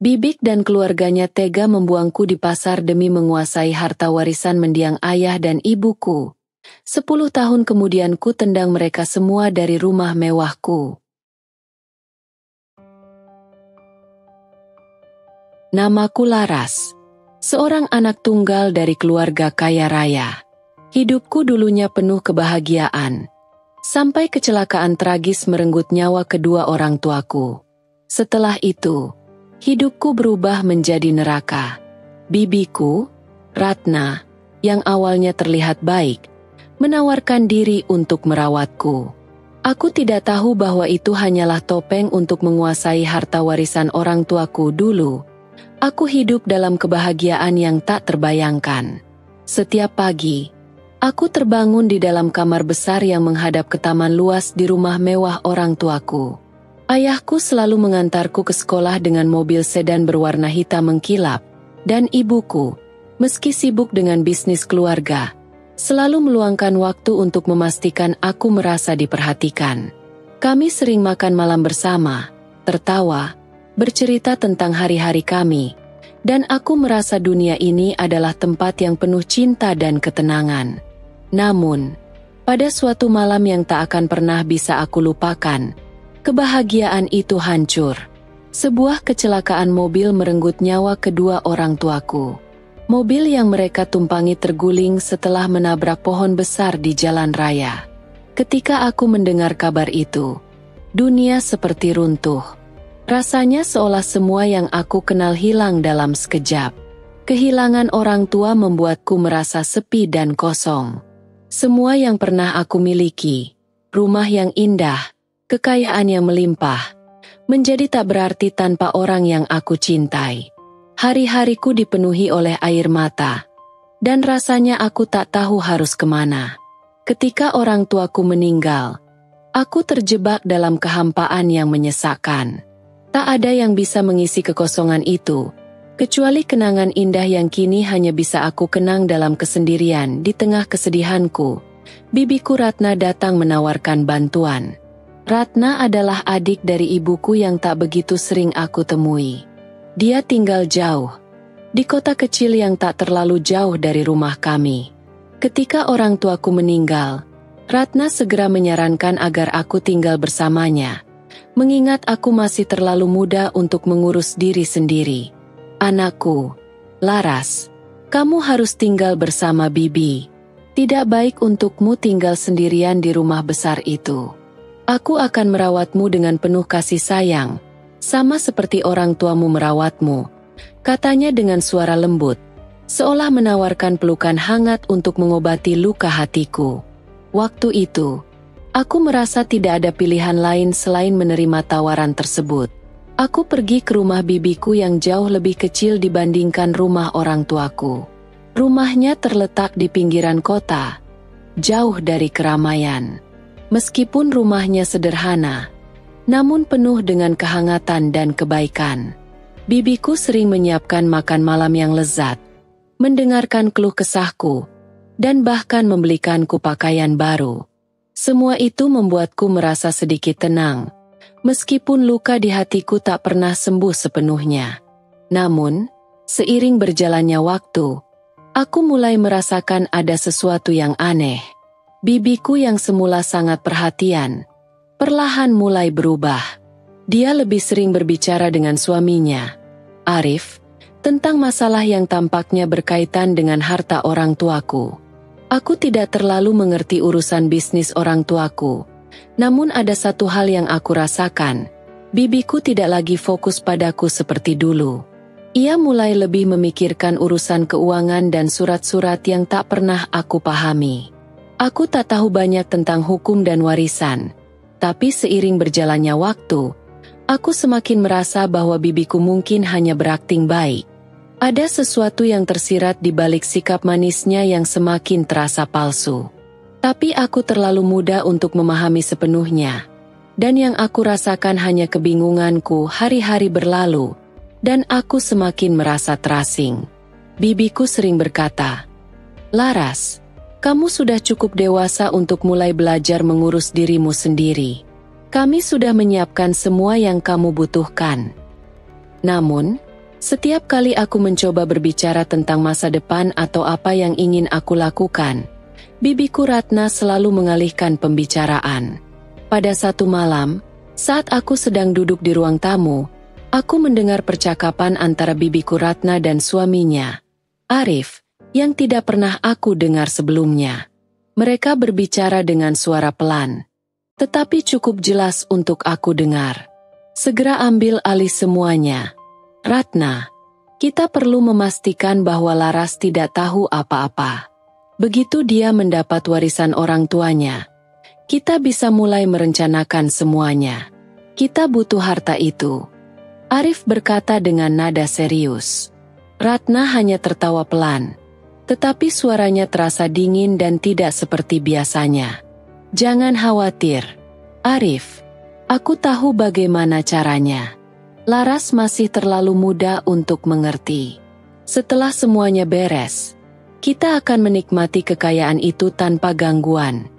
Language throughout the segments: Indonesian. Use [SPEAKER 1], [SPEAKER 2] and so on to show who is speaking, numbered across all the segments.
[SPEAKER 1] Bibik dan keluarganya tega membuangku di pasar demi menguasai harta warisan mendiang ayah dan ibuku. 10 tahun kemudian ku tendang mereka semua dari rumah mewahku. Namaku Laras, seorang anak tunggal dari keluarga kaya raya. Hidupku dulunya penuh kebahagiaan, sampai kecelakaan tragis merenggut nyawa kedua orang tuaku. Setelah itu, hidupku berubah menjadi neraka. Bibiku, Ratna, yang awalnya terlihat baik, menawarkan diri untuk merawatku. Aku tidak tahu bahwa itu hanyalah topeng untuk menguasai harta warisan orang tuaku dulu. Aku hidup dalam kebahagiaan yang tak terbayangkan. Setiap pagi, aku terbangun di dalam kamar besar yang menghadap ke taman luas di rumah mewah orang tuaku. Ayahku selalu mengantarku ke sekolah dengan mobil sedan berwarna hitam mengkilap, dan ibuku, meski sibuk dengan bisnis keluarga, selalu meluangkan waktu untuk memastikan aku merasa diperhatikan. Kami sering makan malam bersama, tertawa, bercerita tentang hari-hari kami, dan aku merasa dunia ini adalah tempat yang penuh cinta dan ketenangan. Namun, pada suatu malam yang tak akan pernah bisa aku lupakan, kebahagiaan itu hancur. Sebuah kecelakaan mobil merenggut nyawa kedua orang tuaku. Mobil yang mereka tumpangi terguling setelah menabrak pohon besar di jalan raya. Ketika aku mendengar kabar itu, dunia seperti runtuh. Rasanya seolah semua yang aku kenal hilang dalam sekejap. Kehilangan orang tua membuatku merasa sepi dan kosong. Semua yang pernah aku miliki, rumah yang indah, kekayaan yang melimpah, menjadi tak berarti tanpa orang yang aku cintai. Hari-hariku dipenuhi oleh air mata, dan rasanya aku tak tahu harus kemana. Ketika orang tuaku meninggal, aku terjebak dalam kehampaan yang menyesakkan. Tak ada yang bisa mengisi kekosongan itu, kecuali kenangan indah yang kini hanya bisa aku kenang dalam kesendirian di tengah kesedihanku. Bibiku Ratna datang menawarkan bantuan. Ratna adalah adik dari ibuku yang tak begitu sering aku temui. Dia tinggal jauh, di kota kecil yang tak terlalu jauh dari rumah kami. Ketika orang tuaku meninggal, Ratna segera menyarankan agar aku tinggal bersamanya, mengingat aku masih terlalu muda untuk mengurus diri sendiri. Anakku, Laras, kamu harus tinggal bersama Bibi. Tidak baik untukmu tinggal sendirian di rumah besar itu. Aku akan merawatmu dengan penuh kasih sayang, sama seperti orang tuamu merawatmu, katanya dengan suara lembut, seolah menawarkan pelukan hangat untuk mengobati luka hatiku. Waktu itu, aku merasa tidak ada pilihan lain selain menerima tawaran tersebut. Aku pergi ke rumah bibiku yang jauh lebih kecil dibandingkan rumah orang tuaku. Rumahnya terletak di pinggiran kota, jauh dari keramaian. Meskipun rumahnya sederhana, namun penuh dengan kehangatan dan kebaikan. Bibiku sering menyiapkan makan malam yang lezat, mendengarkan keluh kesahku, dan bahkan membelikanku pakaian baru. Semua itu membuatku merasa sedikit tenang, meskipun luka di hatiku tak pernah sembuh sepenuhnya. Namun, seiring berjalannya waktu, aku mulai merasakan ada sesuatu yang aneh. Bibiku yang semula sangat perhatian, perlahan mulai berubah. Dia lebih sering berbicara dengan suaminya, Arif, tentang masalah yang tampaknya berkaitan dengan harta orang tuaku. Aku tidak terlalu mengerti urusan bisnis orang tuaku, namun ada satu hal yang aku rasakan. Bibiku tidak lagi fokus padaku seperti dulu. Ia mulai lebih memikirkan urusan keuangan dan surat-surat yang tak pernah aku pahami. Aku tak tahu banyak tentang hukum dan warisan, tapi seiring berjalannya waktu, aku semakin merasa bahwa bibiku mungkin hanya berakting baik. Ada sesuatu yang tersirat di balik sikap manisnya yang semakin terasa palsu. Tapi aku terlalu muda untuk memahami sepenuhnya. Dan yang aku rasakan hanya kebingunganku hari-hari berlalu. Dan aku semakin merasa terasing. Bibiku sering berkata, "Laras, kamu sudah cukup dewasa untuk mulai belajar mengurus dirimu sendiri. Kami sudah menyiapkan semua yang kamu butuhkan." Namun, Setiap kali aku mencoba berbicara tentang masa depan atau apa yang ingin aku lakukan, bibiku Ratna selalu mengalihkan pembicaraan. Pada satu malam, saat aku sedang duduk di ruang tamu, aku mendengar percakapan antara bibiku Ratna dan suaminya, Arif, yang tidak pernah aku dengar sebelumnya. Mereka berbicara dengan suara pelan, tetapi cukup jelas untuk aku dengar. Segera ambil alih semuanya. Ratna, kita perlu memastikan bahwa Laras tidak tahu apa-apa. Begitu dia mendapat warisan orang tuanya, kita bisa mulai merencanakan semuanya. Kita butuh harta itu. Arif berkata dengan nada serius. Ratna hanya tertawa pelan, tetapi suaranya terasa dingin dan tidak seperti biasanya. Jangan khawatir, Arif. Aku tahu bagaimana caranya. Laras masih terlalu muda untuk mengerti. Setelah semuanya beres, kita akan menikmati kekayaan itu tanpa gangguan.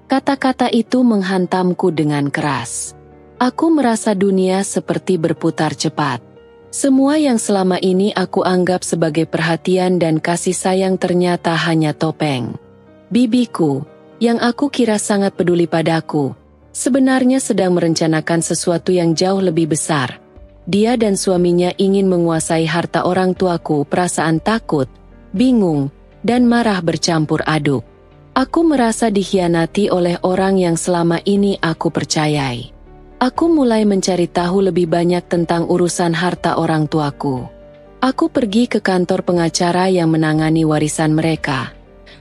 [SPEAKER 1] Kata-kata itu menghantamku dengan keras. Aku merasa dunia seperti berputar cepat. Semua yang selama ini aku anggap sebagai perhatian dan kasih sayang ternyata hanya topeng. Bibiku, yang aku kira sangat peduli padaku, sebenarnya sedang merencanakan sesuatu yang jauh lebih besar. Dia dan suaminya ingin menguasai harta orang tuaku. Perasaan takut, bingung, dan marah bercampur aduk. Aku merasa dikhianati oleh orang yang selama ini aku percayai. Aku mulai mencari tahu lebih banyak tentang urusan harta orang tuaku. Aku pergi ke kantor pengacara yang menangani warisan mereka,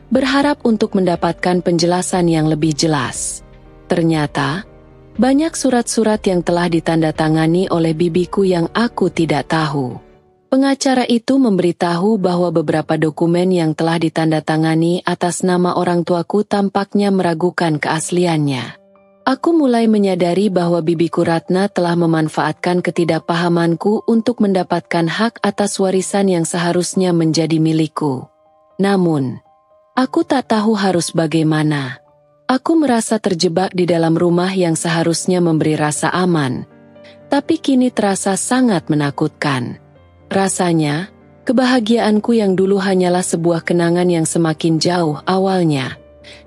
[SPEAKER 1] berharap untuk mendapatkan penjelasan yang lebih jelas. Ternyata, banyak surat-surat yang telah ditandatangani oleh bibiku yang aku tidak tahu. Pengacara itu memberitahu bahwa beberapa dokumen yang telah ditandatangani atas nama orang tuaku tampaknya meragukan keasliannya. Aku mulai menyadari bahwa bibiku Ratna telah memanfaatkan ketidakpahamanku untuk mendapatkan hak atas warisan yang seharusnya menjadi milikku. Namun, aku tak tahu harus bagaimana. Aku merasa terjebak di dalam rumah yang seharusnya memberi rasa aman, tapi kini terasa sangat menakutkan. Rasanya, kebahagiaanku yang dulu hanyalah sebuah kenangan yang semakin jauh awalnya.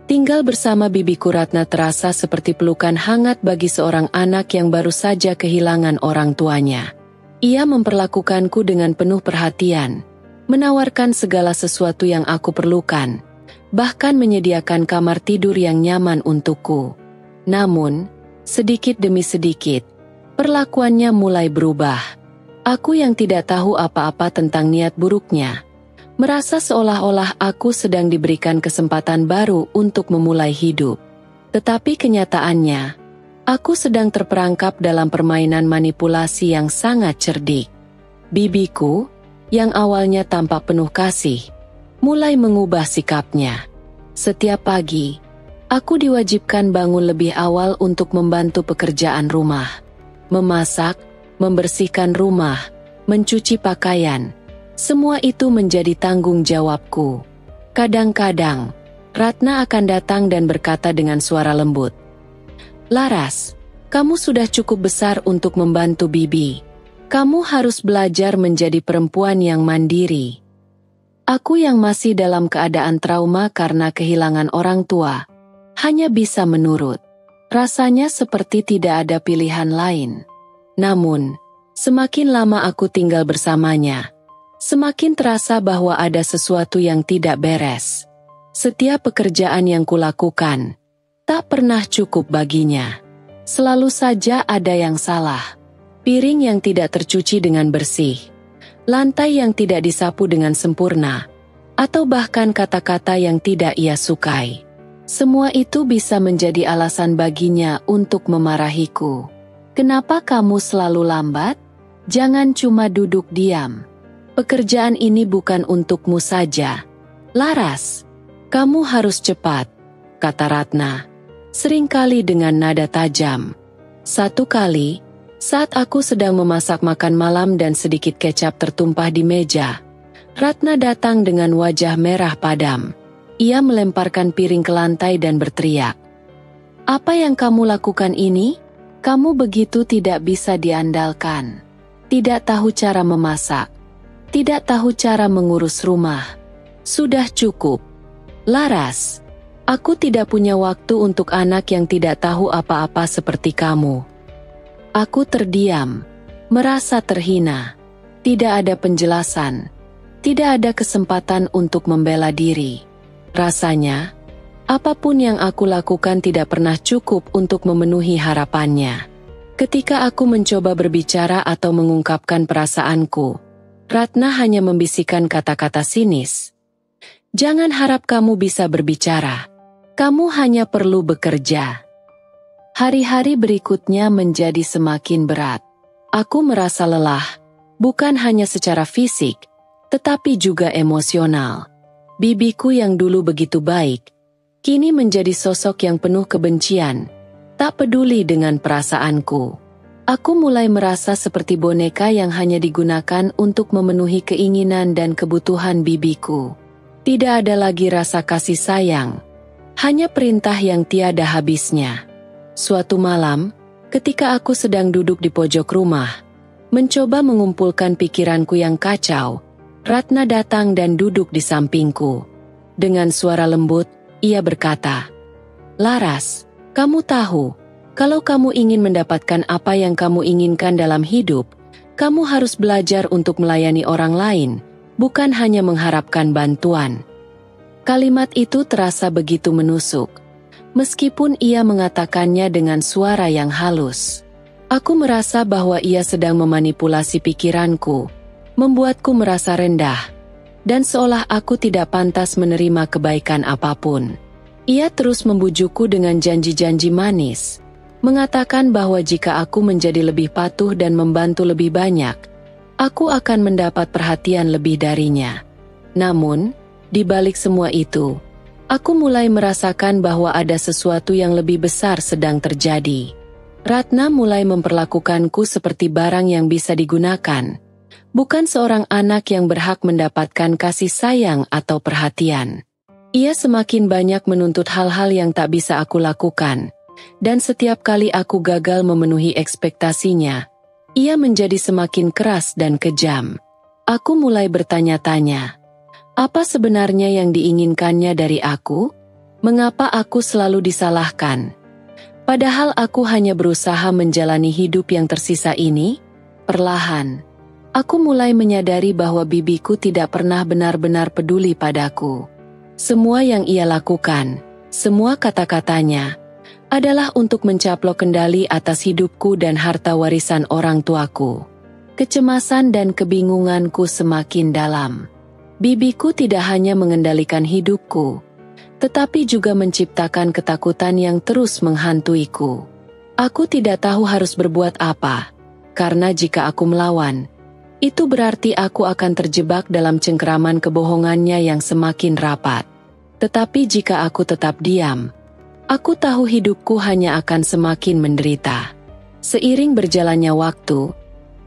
[SPEAKER 1] Tinggal bersama bibiku Ratna terasa seperti pelukan hangat bagi seorang anak yang baru saja kehilangan orang tuanya. Ia memperlakukanku dengan penuh perhatian, menawarkan segala sesuatu yang aku perlukan, bahkan menyediakan kamar tidur yang nyaman untukku. Namun, sedikit demi sedikit, perlakuannya mulai berubah. Aku yang tidak tahu apa-apa tentang niat buruknya, merasa seolah-olah aku sedang diberikan kesempatan baru untuk memulai hidup. Tetapi kenyataannya, aku sedang terperangkap dalam permainan manipulasi yang sangat cerdik. Bibiku, yang awalnya tampak penuh kasih, mulai mengubah sikapnya. Setiap pagi, aku diwajibkan bangun lebih awal untuk membantu pekerjaan rumah. Memasak, membersihkan rumah, mencuci pakaian. Semua itu menjadi tanggung jawabku. Kadang-kadang, Ratna akan datang dan berkata dengan suara lembut, "Laras, kamu sudah cukup besar untuk membantu Bibi. Kamu harus belajar menjadi perempuan yang mandiri." Aku yang masih dalam keadaan trauma karena kehilangan orang tua, hanya bisa menurut. Rasanya seperti tidak ada pilihan lain. Namun, semakin lama aku tinggal bersamanya, semakin terasa bahwa ada sesuatu yang tidak beres. Setiap pekerjaan yang kulakukan, tak pernah cukup baginya. Selalu saja ada yang salah. Piring yang tidak tercuci dengan bersih, lantai yang tidak disapu dengan sempurna, atau bahkan kata-kata yang tidak ia sukai. Semua itu bisa menjadi alasan baginya untuk memarahiku. "Kenapa kamu selalu lambat? Jangan cuma duduk diam. Pekerjaan ini bukan untukmu saja. Laras, kamu harus cepat," kata Ratna, seringkali dengan nada tajam. Satu kali, saat aku sedang memasak makan malam dan sedikit kecap tertumpah di meja, Ratna datang dengan wajah merah padam. Ia melemparkan piring ke lantai dan berteriak, "Apa yang kamu lakukan ini? Kamu begitu tidak bisa diandalkan. tidak tahu cara memasak, tidak tahu cara mengurus rumah. Sudah cukup. Laras, aku tidak punya waktu untuk anak yang tidak tahu apa-apa seperti kamu. Aku terdiam, merasa terhina. Tidak ada penjelasan, tidak ada kesempatan untuk membela diri. Rasanya, apapun yang aku lakukan tidak pernah cukup untuk memenuhi harapannya. Ketika aku mencoba berbicara atau mengungkapkan perasaanku, Ratna hanya membisikkan kata-kata sinis. Jangan harap kamu bisa berbicara. Kamu hanya perlu bekerja. Hari-hari berikutnya menjadi semakin berat. Aku merasa lelah, bukan hanya secara fisik, tetapi juga emosional. Bibiku yang dulu begitu baik, kini menjadi sosok yang penuh kebencian, tak peduli dengan perasaanku. Aku mulai merasa seperti boneka yang hanya digunakan untuk memenuhi keinginan dan kebutuhan bibiku. Tidak ada lagi rasa kasih sayang, hanya perintah yang tiada habisnya. Suatu malam, ketika aku sedang duduk di pojok rumah, mencoba mengumpulkan pikiranku yang kacau, Ratna datang dan duduk di sampingku. Dengan suara lembut, ia berkata, "Laras, kamu tahu, kalau kamu ingin mendapatkan apa yang kamu inginkan dalam hidup, kamu harus belajar untuk melayani orang lain, bukan hanya mengharapkan bantuan." Kalimat itu terasa begitu menusuk, meskipun ia mengatakannya dengan suara yang halus. Aku merasa bahwa ia sedang memanipulasi pikiranku, membuatku merasa rendah, dan seolah aku tidak pantas menerima kebaikan apapun. Ia terus membujukku dengan janji-janji manis, mengatakan bahwa jika aku menjadi lebih patuh dan membantu lebih banyak, aku akan mendapat perhatian lebih darinya. Namun, di balik semua itu, aku mulai merasakan bahwa ada sesuatu yang lebih besar sedang terjadi. Ratna mulai memperlakukanku seperti barang yang bisa digunakan, bukan seorang anak yang berhak mendapatkan kasih sayang atau perhatian. Ia semakin banyak menuntut hal-hal yang tak bisa aku lakukan, dan setiap kali aku gagal memenuhi ekspektasinya, ia menjadi semakin keras dan kejam. Aku mulai bertanya-tanya, apa sebenarnya yang diinginkannya dari aku? Mengapa aku selalu disalahkan? Padahal aku hanya berusaha menjalani hidup yang tersisa ini. Perlahan, aku mulai menyadari bahwa bibiku tidak pernah benar-benar peduli padaku. Semua yang ia lakukan, semua kata-katanya, adalah untuk mencaplok kendali atas hidupku dan harta warisan orang tuaku. Kecemasan dan kebingunganku semakin dalam. Bibiku tidak hanya mengendalikan hidupku, tetapi juga menciptakan ketakutan yang terus menghantuiku. Aku tidak tahu harus berbuat apa, karena jika aku melawan, itu berarti aku akan terjebak dalam cengkeraman kebohongannya yang semakin rapat. Tetapi jika aku tetap diam, aku tahu hidupku hanya akan semakin menderita. Seiring berjalannya waktu,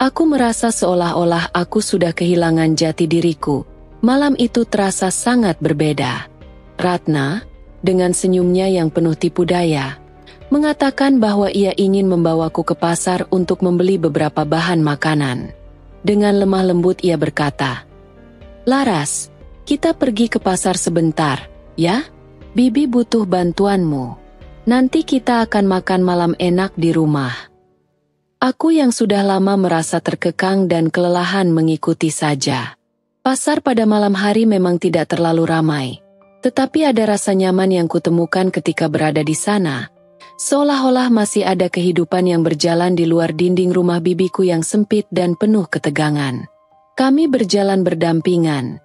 [SPEAKER 1] aku merasa seolah-olah aku sudah kehilangan jati diriku. Malam itu terasa sangat berbeda. Ratna, dengan senyumnya yang penuh tipu daya, mengatakan bahwa ia ingin membawaku ke pasar untuk membeli beberapa bahan makanan. Dengan lemah lembut ia berkata, "Laras, kita pergi ke pasar sebentar, ya? Bibi butuh bantuanmu. Nanti kita akan makan malam enak di rumah." Aku yang sudah lama merasa terkekang dan kelelahan mengikuti saja. Pasar pada malam hari memang tidak terlalu ramai, tetapi ada rasa nyaman yang kutemukan ketika berada di sana. Seolah-olah masih ada kehidupan yang berjalan di luar dinding rumah bibiku yang sempit dan penuh ketegangan. Kami berjalan berdampingan,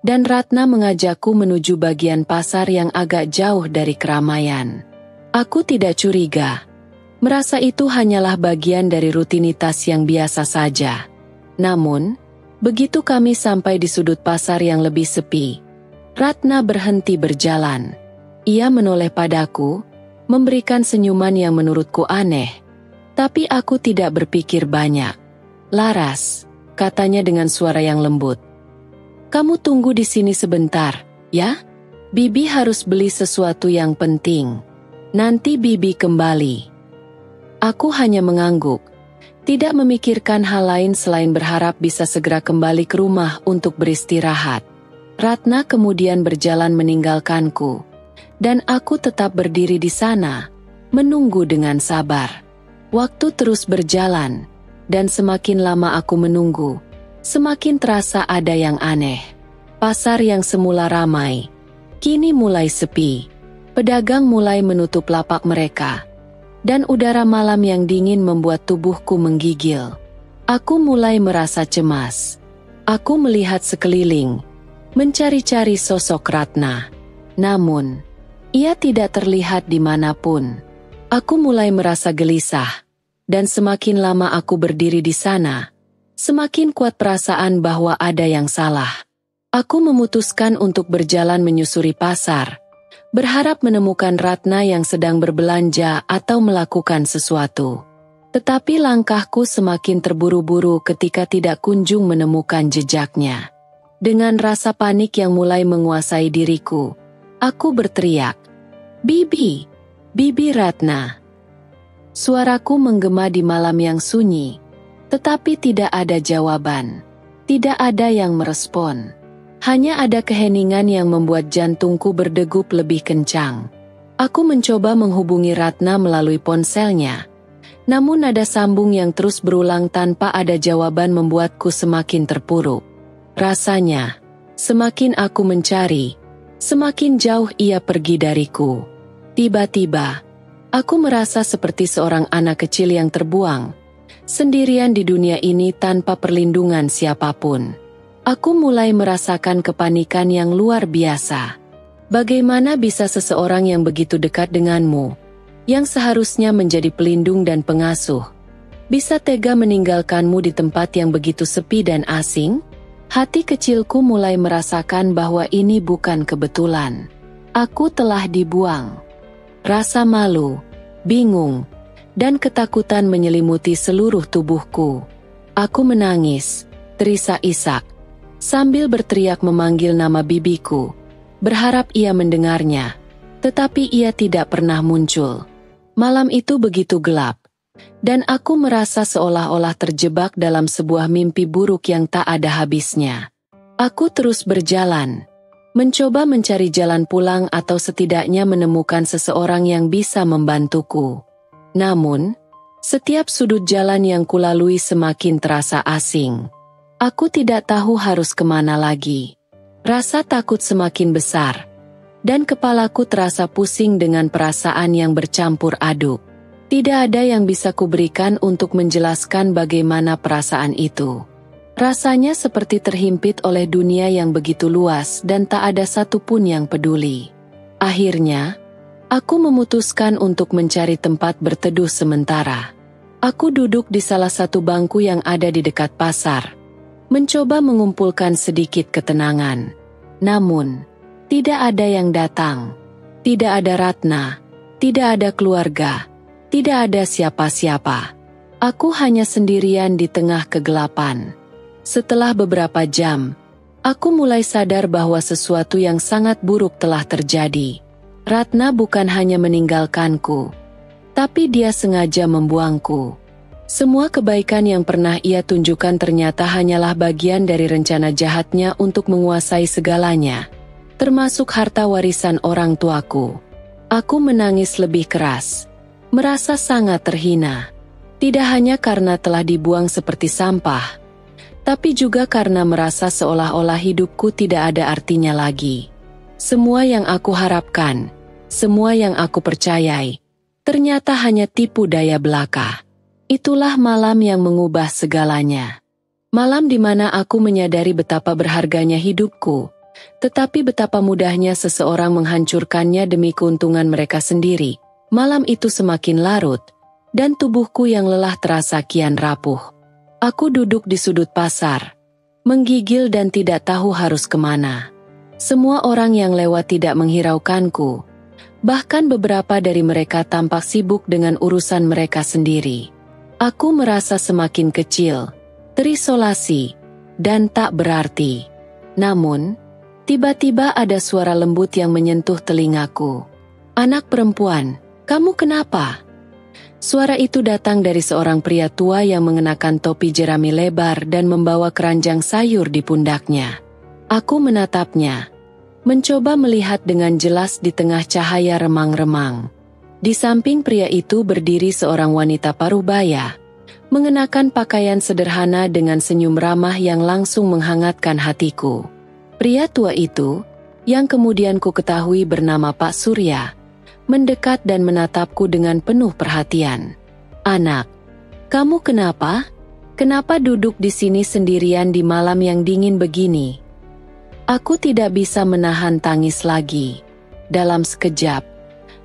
[SPEAKER 1] dan Ratna mengajakku menuju bagian pasar yang agak jauh dari keramaian. Aku tidak curiga, merasa itu hanyalah bagian dari rutinitas yang biasa saja. Namun, begitu kami sampai di sudut pasar yang lebih sepi, Ratna berhenti berjalan. Ia menoleh padaku, memberikan senyuman yang menurutku aneh. Tapi aku tidak berpikir banyak. "Laras," katanya dengan suara yang lembut. "Kamu tunggu di sini sebentar, ya? Bibi harus beli sesuatu yang penting. Nanti Bibi kembali." Aku hanya mengangguk. Tidak memikirkan hal lain selain berharap bisa segera kembali ke rumah untuk beristirahat. Ratna kemudian berjalan meninggalkanku, dan aku tetap berdiri di sana, menunggu dengan sabar. Waktu terus berjalan, dan semakin lama aku menunggu, semakin terasa ada yang aneh. Pasar yang semula ramai, kini mulai sepi. Pedagang mulai menutup lapak mereka, dan udara malam yang dingin membuat tubuhku menggigil. Aku mulai merasa cemas. Aku melihat sekeliling, mencari-cari sosok Ratna. Namun, ia tidak terlihat dimanapun. Aku mulai merasa gelisah, dan semakin lama aku berdiri di sana, semakin kuat perasaan bahwa ada yang salah. Aku memutuskan untuk berjalan menyusuri pasar, berharap menemukan Ratna yang sedang berbelanja atau melakukan sesuatu. Tetapi langkahku semakin terburu-buru ketika tidak kunjung menemukan jejaknya. Dengan rasa panik yang mulai menguasai diriku, aku berteriak, "Bibi! Bibi Ratna!" Suaraku menggema di malam yang sunyi, tetapi tidak ada jawaban. Tidak ada yang merespon. Hanya ada keheningan yang membuat jantungku berdegup lebih kencang. Aku mencoba menghubungi Ratna melalui ponselnya. Namun nada sambung yang terus berulang tanpa ada jawaban membuatku semakin terpuruk. Rasanya, semakin aku mencari, semakin jauh ia pergi dariku. Tiba-tiba, aku merasa seperti seorang anak kecil yang terbuang, sendirian di dunia ini tanpa perlindungan siapapun. Aku mulai merasakan kepanikan yang luar biasa. Bagaimana bisa seseorang yang begitu dekat denganmu, yang seharusnya menjadi pelindung dan pengasuh, bisa tega meninggalkanmu di tempat yang begitu sepi dan asing? Hati kecilku mulai merasakan bahwa ini bukan kebetulan. Aku telah dibuang. Rasa malu, bingung, dan ketakutan menyelimuti seluruh tubuhku. Aku menangis, terisak-isak, sambil berteriak memanggil nama bibiku, berharap ia mendengarnya, tetapi ia tidak pernah muncul. Malam itu begitu gelap, dan aku merasa seolah-olah terjebak dalam sebuah mimpi buruk yang tak ada habisnya. Aku terus berjalan, mencoba mencari jalan pulang atau setidaknya menemukan seseorang yang bisa membantuku. Namun, setiap sudut jalan yang kulalui semakin terasa asing. Aku tidak tahu harus kemana lagi. Rasa takut semakin besar, dan kepalaku terasa pusing dengan perasaan yang bercampur aduk. Tidak ada yang bisa kuberikan untuk menjelaskan bagaimana perasaan itu. Rasanya seperti terhimpit oleh dunia yang begitu luas dan tak ada satupun yang peduli. Akhirnya, aku memutuskan untuk mencari tempat berteduh sementara. Aku duduk di salah satu bangku yang ada di dekat pasar, mencoba mengumpulkan sedikit ketenangan. Namun, tidak ada yang datang. Tidak ada Ratna, tidak ada keluarga, tidak ada siapa-siapa. Aku hanya sendirian di tengah kegelapan. Setelah beberapa jam, aku mulai sadar bahwa sesuatu yang sangat buruk telah terjadi. Ratna bukan hanya meninggalkanku, tapi dia sengaja membuangku. Semua kebaikan yang pernah ia tunjukkan ternyata hanyalah bagian dari rencana jahatnya untuk menguasai segalanya, termasuk harta warisan orang tuaku. Aku menangis lebih keras, merasa sangat terhina. Tidak hanya karena telah dibuang seperti sampah, tapi juga karena merasa seolah-olah hidupku tidak ada artinya lagi. Semua yang aku harapkan, semua yang aku percayai, ternyata hanya tipu daya belaka. Itulah malam yang mengubah segalanya. Malam di mana aku menyadari betapa berharganya hidupku, tetapi betapa mudahnya seseorang menghancurkannya demi keuntungan mereka sendiri. Malam itu semakin larut, dan tubuhku yang lelah terasa kian rapuh. Aku duduk di sudut pasar, menggigil dan tidak tahu harus kemana. Semua orang yang lewat tidak menghiraukanku, bahkan beberapa dari mereka tampak sibuk dengan urusan mereka sendiri. Aku merasa semakin kecil, terisolasi, dan tak berarti. Namun, tiba-tiba ada suara lembut yang menyentuh telingaku. "Anak perempuan, kamu kenapa?" Suara itu datang dari seorang pria tua yang mengenakan topi jerami lebar dan membawa keranjang sayur di pundaknya. Aku menatapnya, mencoba melihat dengan jelas di tengah cahaya remang-remang. Di samping pria itu berdiri seorang wanita paruh-baya, mengenakan pakaian sederhana dengan senyum ramah yang langsung menghangatkan hatiku. Pria tua itu, yang kemudian ku ketahui bernama Pak Surya, mendekat dan menatapku dengan penuh perhatian. "Anak, kamu kenapa? Kenapa duduk di sini sendirian di malam yang dingin begini?" Aku tidak bisa menahan tangis lagi. Dalam sekejap,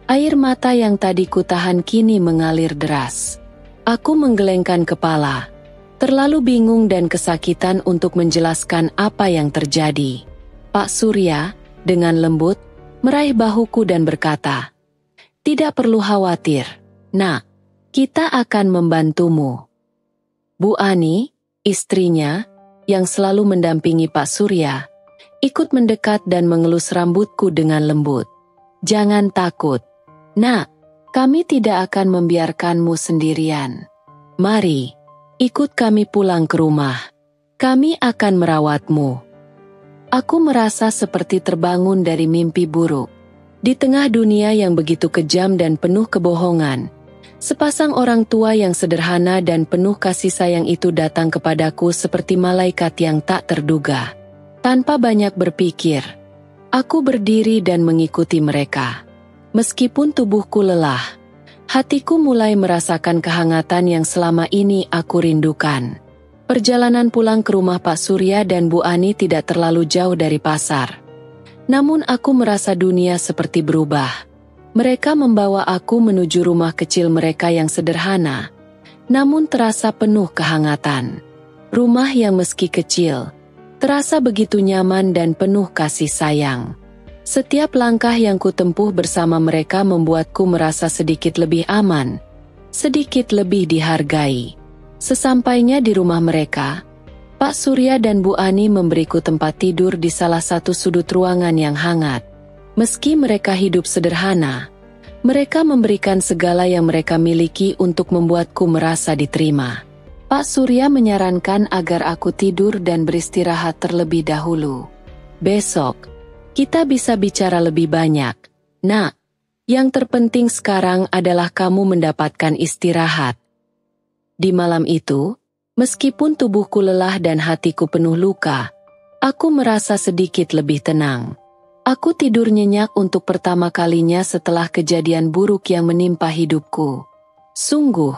[SPEAKER 1] air mata yang tadi ku tahan kini mengalir deras. Aku menggelengkan kepala, terlalu bingung dan kesakitan untuk menjelaskan apa yang terjadi. Pak Surya, dengan lembut, meraih bahuku dan berkata, "Tidak perlu khawatir, Nak, kita akan membantumu." Bu Ani, istrinya, yang selalu mendampingi Pak Surya, ikut mendekat dan mengelus rambutku dengan lembut. "Jangan takut, Nak, kami tidak akan membiarkanmu sendirian. Mari, ikut kami pulang ke rumah. Kami akan merawatmu." Aku merasa seperti terbangun dari mimpi buruk. Di tengah dunia yang begitu kejam dan penuh kebohongan, sepasang orang tua yang sederhana dan penuh kasih sayang itu datang kepadaku seperti malaikat yang tak terduga. Tanpa banyak berpikir, aku berdiri dan mengikuti mereka. Meskipun tubuhku lelah, hatiku mulai merasakan kehangatan yang selama ini aku rindukan. Perjalanan pulang ke rumah Pak Surya dan Bu Ani tidak terlalu jauh dari pasar. Namun aku merasa dunia seperti berubah. Mereka membawa aku menuju rumah kecil mereka yang sederhana, namun terasa penuh kehangatan. Rumah yang meski kecil, terasa begitu nyaman dan penuh kasih sayang. Setiap langkah yang kutempuh bersama mereka membuatku merasa sedikit lebih aman, sedikit lebih dihargai. Sesampainya di rumah mereka, Pak Surya dan Bu Ani memberiku tempat tidur di salah satu sudut ruangan yang hangat. Meski mereka hidup sederhana, mereka memberikan segala yang mereka miliki untuk membuatku merasa diterima. Pak Surya menyarankan agar aku tidur dan beristirahat terlebih dahulu. "Besok, kita bisa bicara lebih banyak, Nak. Yang terpenting sekarang adalah kamu mendapatkan istirahat." Di malam itu, meskipun tubuhku lelah dan hatiku penuh luka, aku merasa sedikit lebih tenang. Aku tidur nyenyak untuk pertama kalinya setelah kejadian buruk yang menimpa hidupku. Sungguh,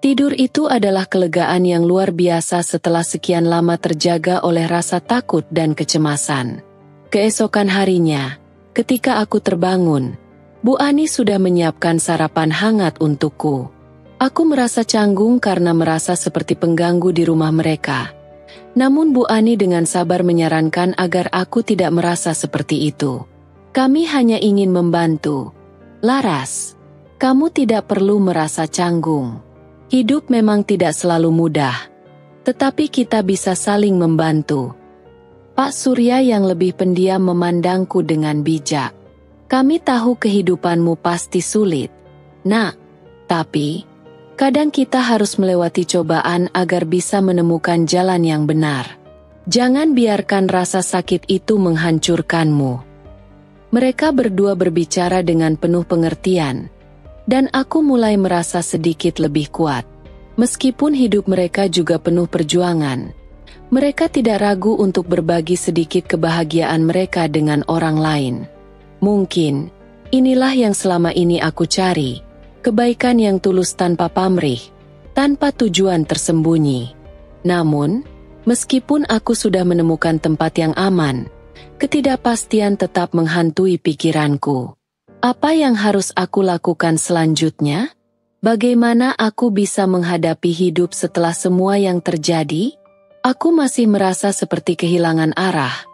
[SPEAKER 1] tidur itu adalah kelegaan yang luar biasa setelah sekian lama terjaga oleh rasa takut dan kecemasan. Keesokan harinya, ketika aku terbangun, Bu Ani sudah menyiapkan sarapan hangat untukku. Aku merasa canggung karena merasa seperti pengganggu di rumah mereka. Namun Bu Ani dengan sabar menyarankan agar aku tidak merasa seperti itu. "Kami hanya ingin membantu. Laras, kamu tidak perlu merasa canggung. Hidup memang tidak selalu mudah, tetapi kita bisa saling membantu." Pak Surya yang lebih pendiam memandangku dengan bijak. "Kami tahu kehidupanmu pasti sulit, Nak, tapi kadang kita harus melewati cobaan agar bisa menemukan jalan yang benar. Jangan biarkan rasa sakit itu menghancurkanmu." Mereka berdua berbicara dengan penuh pengertian, dan aku mulai merasa sedikit lebih kuat. Meskipun hidup mereka juga penuh perjuangan, mereka tidak ragu untuk berbagi sedikit kebahagiaan mereka dengan orang lain. Mungkin, inilah yang selama ini aku cari. Kebaikan yang tulus tanpa pamrih, tanpa tujuan tersembunyi. Namun, meskipun aku sudah menemukan tempat yang aman, ketidakpastian tetap menghantui pikiranku. Apa yang harus aku lakukan selanjutnya? Bagaimana aku bisa menghadapi hidup setelah semua yang terjadi? Aku masih merasa seperti kehilangan arah,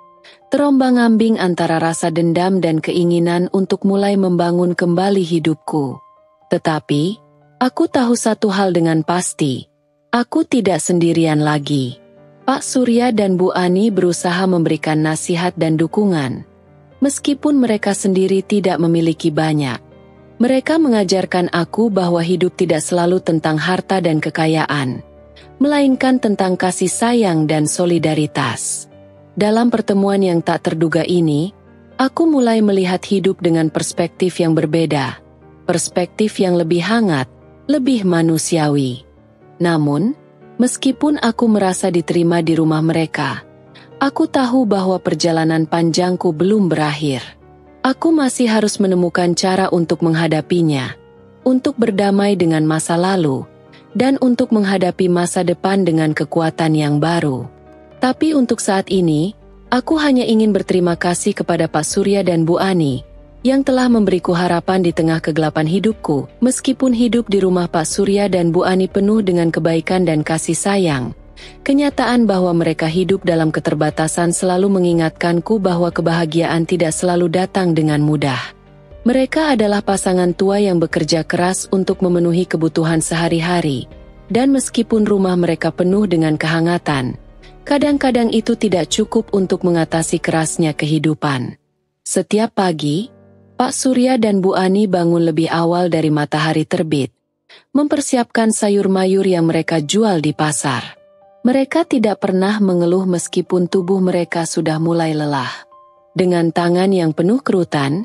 [SPEAKER 1] terombang-ambing antara rasa dendam dan keinginan untuk mulai membangun kembali hidupku. Tetapi, aku tahu satu hal dengan pasti, aku tidak sendirian lagi. Pak Surya dan Bu Ani berusaha memberikan nasihat dan dukungan, meskipun mereka sendiri tidak memiliki banyak. Mereka mengajarkan aku bahwa hidup tidak selalu tentang harta dan kekayaan, melainkan tentang kasih sayang dan solidaritas. Dalam pertemuan yang tak terduga ini, aku mulai melihat hidup dengan perspektif yang berbeda, perspektif yang lebih hangat, lebih manusiawi. Namun, meskipun aku merasa diterima di rumah mereka, aku tahu bahwa perjalanan panjangku belum berakhir. Aku masih harus menemukan cara untuk menghadapinya, untuk berdamai dengan masa lalu, dan untuk menghadapi masa depan dengan kekuatan yang baru. Tapi untuk saat ini, aku hanya ingin berterima kasih kepada Pak Surya dan Bu Ani, yang telah memberiku harapan di tengah kegelapan hidupku. Meskipun hidup di rumah Pak Surya dan Bu Ani penuh dengan kebaikan dan kasih sayang, kenyataan bahwa mereka hidup dalam keterbatasan selalu mengingatkanku bahwa kebahagiaan tidak selalu datang dengan mudah. Mereka adalah pasangan tua yang bekerja keras untuk memenuhi kebutuhan sehari-hari, dan meskipun rumah mereka penuh dengan kehangatan, kadang-kadang itu tidak cukup untuk mengatasi kerasnya kehidupan. Setiap pagi, Pak Surya dan Bu Ani bangun lebih awal dari matahari terbit, mempersiapkan sayur mayur yang mereka jual di pasar. Mereka tidak pernah mengeluh meskipun tubuh mereka sudah mulai lelah. Dengan tangan yang penuh kerutan,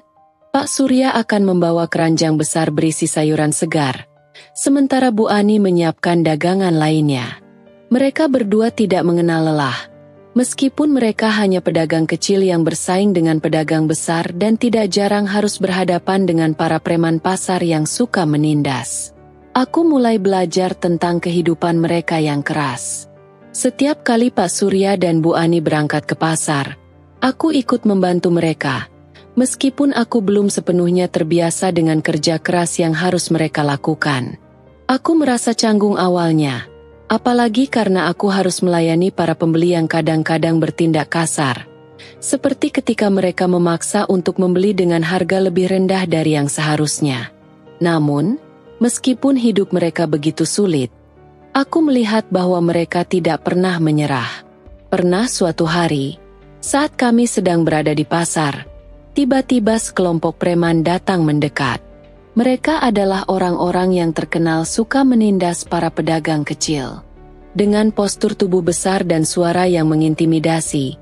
[SPEAKER 1] Pak Surya akan membawa keranjang besar berisi sayuran segar, sementara Bu Ani menyiapkan dagangan lainnya. Mereka berdua tidak mengenal lelah, meskipun mereka hanya pedagang kecil yang bersaing dengan pedagang besar dan tidak jarang harus berhadapan dengan para preman pasar yang suka menindas. Aku mulai belajar tentang kehidupan mereka yang keras. Setiap kali Pak Surya dan Bu Ani berangkat ke pasar, aku ikut membantu mereka, meskipun aku belum sepenuhnya terbiasa dengan kerja keras yang harus mereka lakukan. Aku merasa canggung awalnya, apalagi karena aku harus melayani para pembeli yang kadang-kadang bertindak kasar, seperti ketika mereka memaksa untuk membeli dengan harga lebih rendah dari yang seharusnya. Namun, meskipun hidup mereka begitu sulit, aku melihat bahwa mereka tidak pernah menyerah. Pernah suatu hari, saat kami sedang berada di pasar, tiba-tiba sekelompok preman datang mendekat. Mereka adalah orang-orang yang terkenal suka menindas para pedagang kecil. Dengan postur tubuh besar dan suara yang mengintimidasi,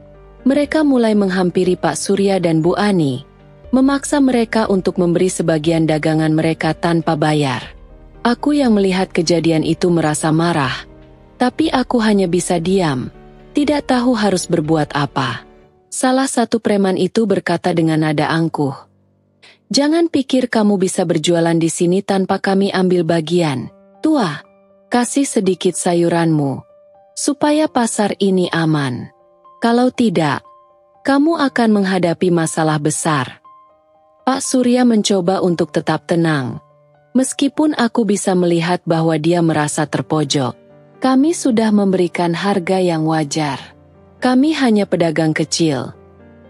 [SPEAKER 1] mereka mulai menghampiri Pak Surya dan Bu Ani, memaksa mereka untuk memberi sebagian dagangan mereka tanpa bayar. Aku yang melihat kejadian itu merasa marah, tapi aku hanya bisa diam, tidak tahu harus berbuat apa. Salah satu preman itu berkata dengan nada angkuh, "Jangan pikir kamu bisa berjualan di sini tanpa kami ambil bagian. Tua, kasih sedikit sayuranmu, supaya pasar ini aman. Kalau tidak, kamu akan menghadapi masalah besar." Pak Surya mencoba untuk tetap tenang. Meskipun aku bisa melihat bahwa dia merasa terpojok. Kami sudah memberikan harga yang wajar. Kami hanya pedagang kecil,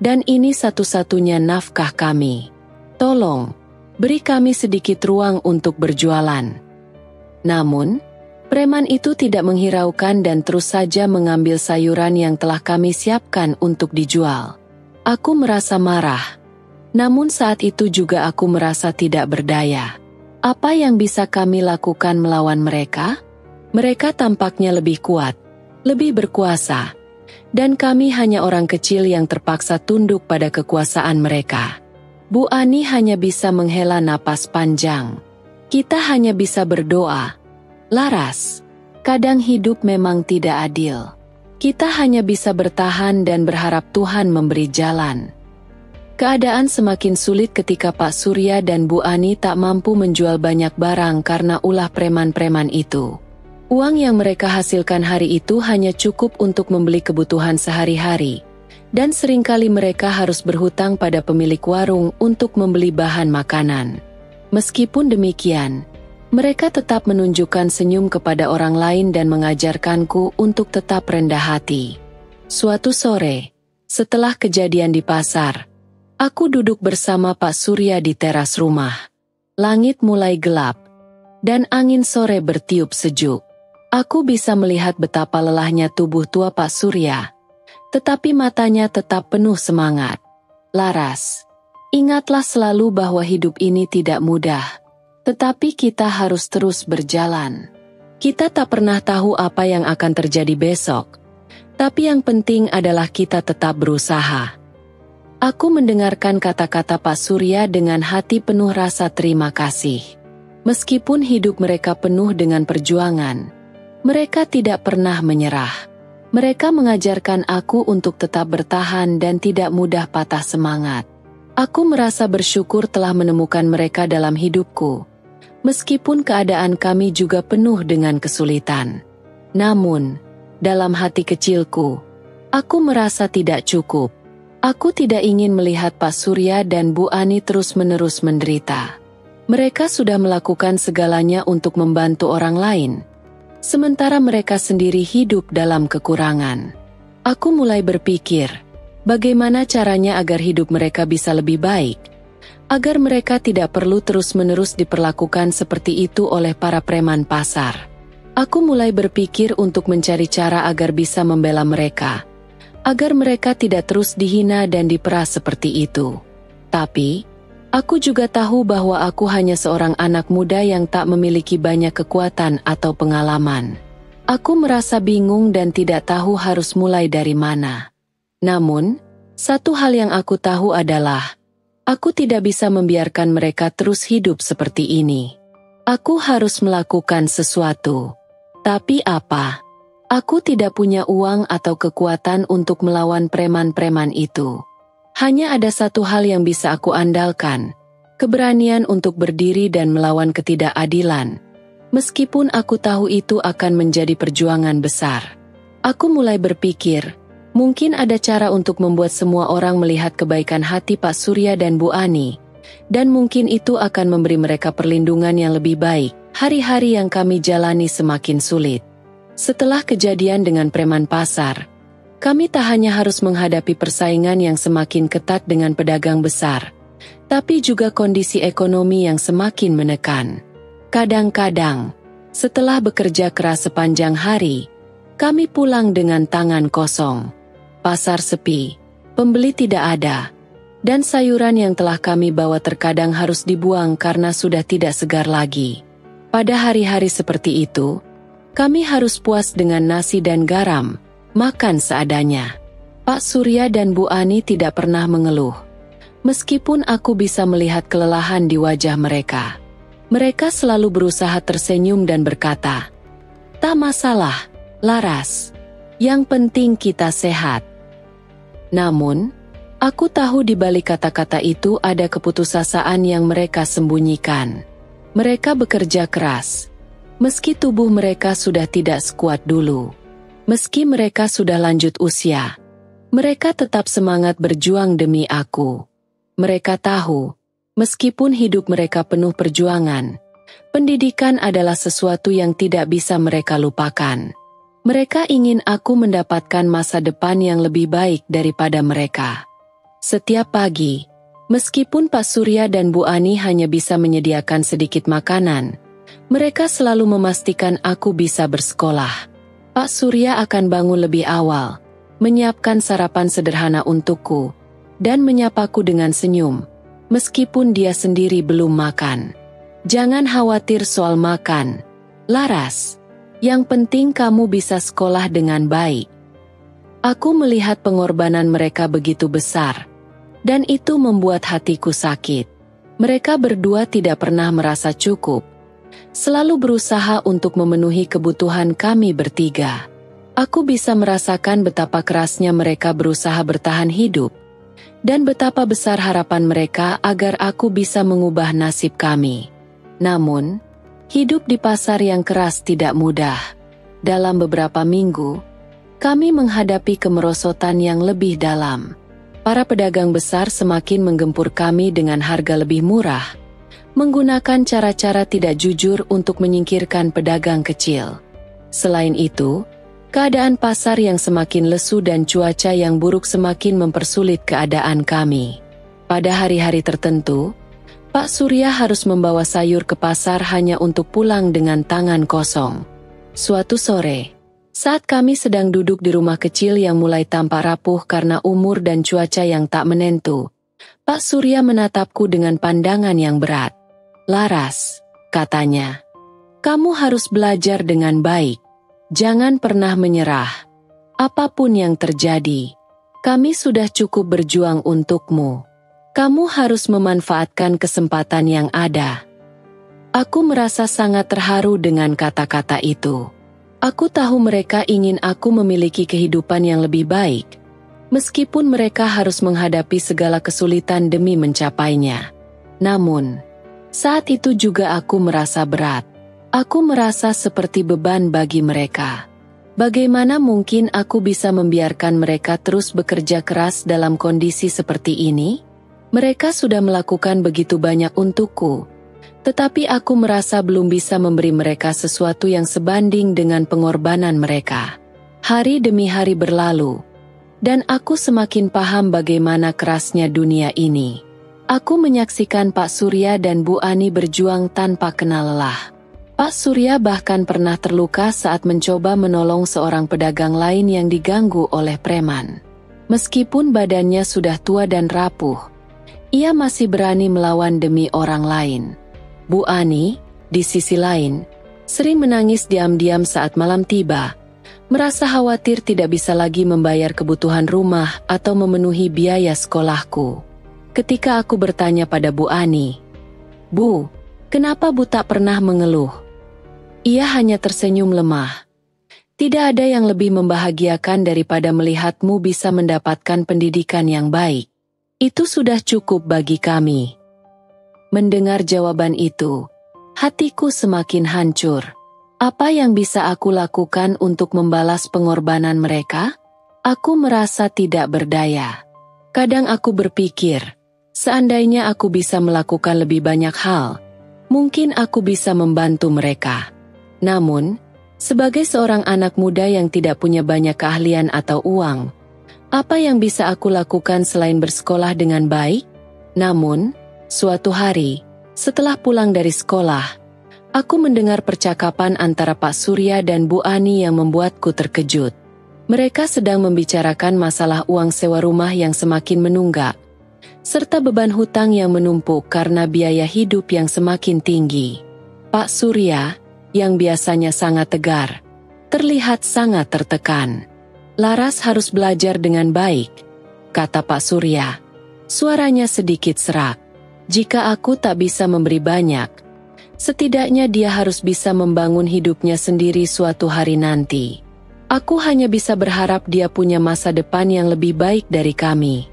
[SPEAKER 1] dan ini satu-satunya nafkah kami. Tolong, beri kami sedikit ruang untuk berjualan. Namun, preman itu tidak menghiraukan dan terus saja mengambil sayuran yang telah kami siapkan untuk dijual. Aku merasa marah, namun saat itu juga aku merasa tidak berdaya. Apa yang bisa kami lakukan melawan mereka? Mereka tampaknya lebih kuat, lebih berkuasa, dan kami hanya orang kecil yang terpaksa tunduk pada kekuasaan mereka. Bu Ani hanya bisa menghela napas panjang. Kita hanya bisa berdoa. Laras, kadang hidup memang tidak adil. Kita hanya bisa bertahan dan berharap Tuhan memberi jalan. Keadaan semakin sulit ketika Pak Surya dan Bu Ani tak mampu menjual banyak barang karena ulah preman-preman itu. Uang yang mereka hasilkan hari itu hanya cukup untuk membeli kebutuhan sehari-hari, dan seringkali mereka harus berhutang pada pemilik warung untuk membeli bahan makanan. Meskipun demikian, mereka tetap menunjukkan senyum kepada orang lain dan mengajarkanku untuk tetap rendah hati. Suatu sore, setelah kejadian di pasar, aku duduk bersama Pak Surya di teras rumah. Langit mulai gelap, dan angin sore bertiup sejuk. Aku bisa melihat betapa lelahnya tubuh tua Pak Surya, tetapi matanya tetap penuh semangat. "Laras, Ingatlah selalu bahwa hidup ini tidak mudah, tetapi kita harus terus berjalan. Kita tak pernah tahu apa yang akan terjadi besok, tapi yang penting adalah kita tetap berusaha. Aku mendengarkan kata-kata Pak Surya dengan hati penuh rasa terima kasih. Meskipun hidup mereka penuh dengan perjuangan, mereka tidak pernah menyerah. Mereka mengajarkan aku untuk tetap bertahan dan tidak mudah patah semangat. Aku merasa bersyukur telah menemukan mereka dalam hidupku, meskipun keadaan kami juga penuh dengan kesulitan. Namun, dalam hati kecilku, aku merasa tidak cukup. Aku tidak ingin melihat Pak Surya dan Bu Ani terus-menerus menderita. Mereka sudah melakukan segalanya untuk membantu orang lain, sementara mereka sendiri hidup dalam kekurangan. Aku mulai berpikir, bagaimana caranya agar hidup mereka bisa lebih baik, agar mereka tidak perlu terus-menerus diperlakukan seperti itu oleh para preman pasar. Aku mulai berpikir untuk mencari cara agar bisa membela mereka, agar mereka tidak terus dihina dan diperas seperti itu. Tapi, aku juga tahu bahwa aku hanya seorang anak muda yang tak memiliki banyak kekuatan atau pengalaman. Aku merasa bingung dan tidak tahu harus mulai dari mana. Namun, satu hal yang aku tahu adalah, aku tidak bisa membiarkan mereka terus hidup seperti ini. Aku harus melakukan sesuatu. Tapi apa? Aku tidak punya uang atau kekuatan untuk melawan preman-preman itu. Hanya ada satu hal yang bisa aku andalkan, keberanian untuk berdiri dan melawan ketidakadilan. Meskipun aku tahu itu akan menjadi perjuangan besar. Aku mulai berpikir, mungkin ada cara untuk membuat semua orang melihat kebaikan hati Pak Surya dan Bu Ani, dan mungkin itu akan memberi mereka perlindungan yang lebih baik. Hari-hari yang kami jalani semakin sulit. Setelah kejadian dengan preman pasar, kami tak hanya harus menghadapi persaingan yang semakin ketat dengan pedagang besar, tapi juga kondisi ekonomi yang semakin menekan. Kadang-kadang, setelah bekerja keras sepanjang hari, kami pulang dengan tangan kosong. Pasar sepi, pembeli tidak ada, dan sayuran yang telah kami bawa terkadang harus dibuang karena sudah tidak segar lagi. Pada hari-hari seperti itu, kami harus puas dengan nasi dan garam, makan seadanya. Pak Surya dan Bu Ani tidak pernah mengeluh. Meskipun aku bisa melihat kelelahan di wajah mereka. Mereka selalu berusaha tersenyum dan berkata, "Tak masalah, Laras. Yang penting kita sehat." Namun, aku tahu di balik kata-kata itu ada keputusasaan yang mereka sembunyikan. Mereka bekerja keras. Meski tubuh mereka sudah tidak sekuat dulu, meski mereka sudah lanjut usia, mereka tetap semangat berjuang demi aku. Mereka tahu, meskipun hidup mereka penuh perjuangan, pendidikan adalah sesuatu yang tidak bisa mereka lupakan. Mereka ingin aku mendapatkan masa depan yang lebih baik daripada mereka. Setiap pagi, meskipun Pak Surya dan Bu Ani hanya bisa menyediakan sedikit makanan, mereka selalu memastikan aku bisa bersekolah. Pak Surya akan bangun lebih awal, menyiapkan sarapan sederhana untukku, dan menyapaku dengan senyum, meskipun dia sendiri belum makan. "Jangan khawatir soal makan, Laras. Yang penting kamu bisa sekolah dengan baik." Aku melihat pengorbanan mereka begitu besar, dan itu membuat hatiku sakit. Mereka berdua tidak pernah merasa cukup, selalu berusaha untuk memenuhi kebutuhan kami bertiga. Aku bisa merasakan betapa kerasnya mereka berusaha bertahan hidup, dan betapa besar harapan mereka agar aku bisa mengubah nasib kami. Namun, hidup di pasar yang keras tidak mudah. Dalam beberapa minggu, kami menghadapi kemerosotan yang lebih dalam. Para pedagang besar semakin menggempur kami dengan harga lebih murah, menggunakan cara-cara tidak jujur untuk menyingkirkan pedagang kecil. Selain itu, keadaan pasar yang semakin lesu dan cuaca yang buruk semakin mempersulit keadaan kami. Pada hari-hari tertentu, Pak Surya harus membawa sayur ke pasar hanya untuk pulang dengan tangan kosong. Suatu sore, saat kami sedang duduk di rumah kecil yang mulai tampak rapuh karena umur dan cuaca yang tak menentu, Pak Surya menatapku dengan pandangan yang berat. "Laras," katanya, "kamu harus belajar dengan baik. Jangan pernah menyerah. Apapun yang terjadi, kami sudah cukup berjuang untukmu. Kamu harus memanfaatkan kesempatan yang ada." Aku merasa sangat terharu dengan kata-kata itu. Aku tahu mereka ingin aku memiliki kehidupan yang lebih baik, meskipun mereka harus menghadapi segala kesulitan demi mencapainya. Namun, saat itu juga aku merasa berat. Aku merasa seperti beban bagi mereka. Bagaimana mungkin aku bisa membiarkan mereka terus bekerja keras dalam kondisi seperti ini? Mereka sudah melakukan begitu banyak untukku, tetapi aku merasa belum bisa memberi mereka sesuatu yang sebanding dengan pengorbanan mereka. Hari demi hari berlalu, dan aku semakin paham bagaimana kerasnya dunia ini. Aku menyaksikan Pak Surya dan Bu Ani berjuang tanpa kenal lelah. Pak Surya bahkan pernah terluka saat mencoba menolong seorang pedagang lain yang diganggu oleh preman. Meskipun badannya sudah tua dan rapuh, ia masih berani melawan demi orang lain. Bu Ani, di sisi lain, sering menangis diam-diam saat malam tiba, merasa khawatir tidak bisa lagi membayar kebutuhan rumah atau memenuhi biaya sekolahku. Ketika aku bertanya pada Bu Ani, "Bu, kenapa Bu tak pernah mengeluh?" Ia hanya tersenyum lemah. "Tidak ada yang lebih membahagiakan daripada melihatmu bisa mendapatkan pendidikan yang baik. Itu sudah cukup bagi kami." Mendengar jawaban itu, hatiku semakin hancur. Apa yang bisa aku lakukan untuk membalas pengorbanan mereka? Aku merasa tidak berdaya. Kadang aku berpikir, seandainya aku bisa melakukan lebih banyak hal, mungkin aku bisa membantu mereka. Namun, sebagai seorang anak muda yang tidak punya banyak keahlian atau uang, apa yang bisa aku lakukan selain bersekolah dengan baik? Namun, suatu hari, setelah pulang dari sekolah, aku mendengar percakapan antara Pak Surya dan Bu Ani yang membuatku terkejut. Mereka sedang membicarakan masalah uang sewa rumah yang semakin menunggak, serta beban hutang yang menumpuk karena biaya hidup yang semakin tinggi. Pak Surya, yang biasanya sangat tegar, terlihat sangat tertekan. "Laras harus belajar dengan baik," kata Pak Surya. Suaranya sedikit serak. "Jika aku tak bisa memberi banyak, setidaknya dia harus bisa membangun hidupnya sendiri suatu hari nanti. Aku hanya bisa berharap dia punya masa depan yang lebih baik dari kami."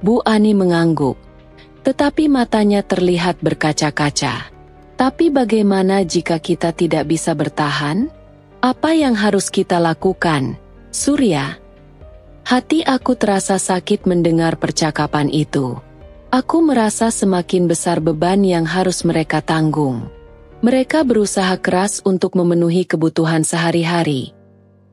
[SPEAKER 1] Bu Ani mengangguk, tetapi matanya terlihat berkaca-kaca. "Tapi bagaimana jika kita tidak bisa bertahan? Apa yang harus kita lakukan, Surya?" Hati aku terasa sakit mendengar percakapan itu. Aku merasa semakin besar beban yang harus mereka tanggung. Mereka berusaha keras untuk memenuhi kebutuhan sehari-hari.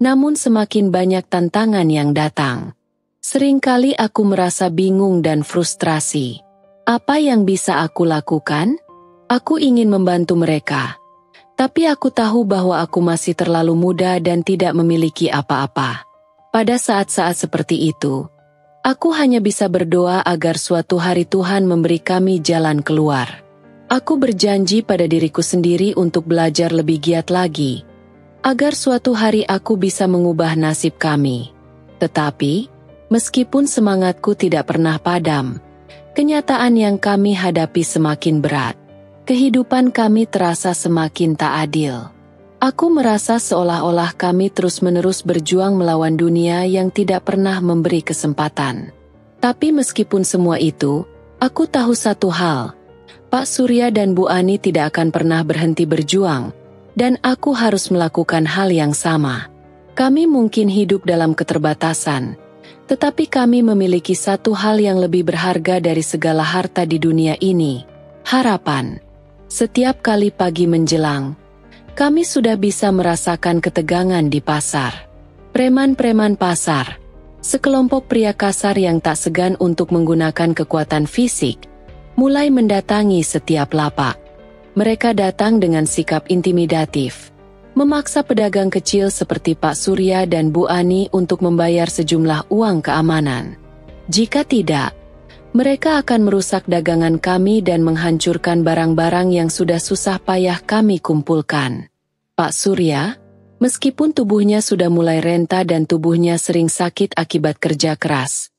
[SPEAKER 1] Namun semakin banyak tantangan yang datang. Seringkali aku merasa bingung dan frustrasi. Apa yang bisa aku lakukan? Aku ingin membantu mereka. Tapi aku tahu bahwa aku masih terlalu muda dan tidak memiliki apa-apa. Pada saat-saat seperti itu, aku hanya bisa berdoa agar suatu hari Tuhan memberi kami jalan keluar. Aku berjanji pada diriku sendiri untuk belajar lebih giat lagi, agar suatu hari aku bisa mengubah nasib kami. Tetapi, meskipun semangatku tidak pernah padam, kenyataan yang kami hadapi semakin berat. Kehidupan kami terasa semakin tak adil. Aku merasa seolah-olah kami terus-menerus berjuang melawan dunia yang tidak pernah memberi kesempatan. Tapi meskipun semua itu, aku tahu satu hal. Pak Surya dan Bu Ani tidak akan pernah berhenti berjuang, dan aku harus melakukan hal yang sama. Kami mungkin hidup dalam keterbatasan, tetapi kami memiliki satu hal yang lebih berharga dari segala harta di dunia ini, harapan. Setiap kali pagi menjelang, kami sudah bisa merasakan ketegangan di pasar. Preman-preman pasar, sekelompok pria kasar yang tak segan untuk menggunakan kekuatan fisik, mulai mendatangi setiap lapak. Mereka datang dengan sikap intimidatif, memaksa pedagang kecil seperti Pak Surya dan Bu Ani untuk membayar sejumlah uang keamanan. Jika tidak, Mereka akan merusak dagangan kami dan menghancurkan barang-barang yang sudah susah payah kami kumpulkan. Pak Surya, meskipun tubuhnya sudah mulai renta dan tubuhnya sering sakit akibat kerja keras,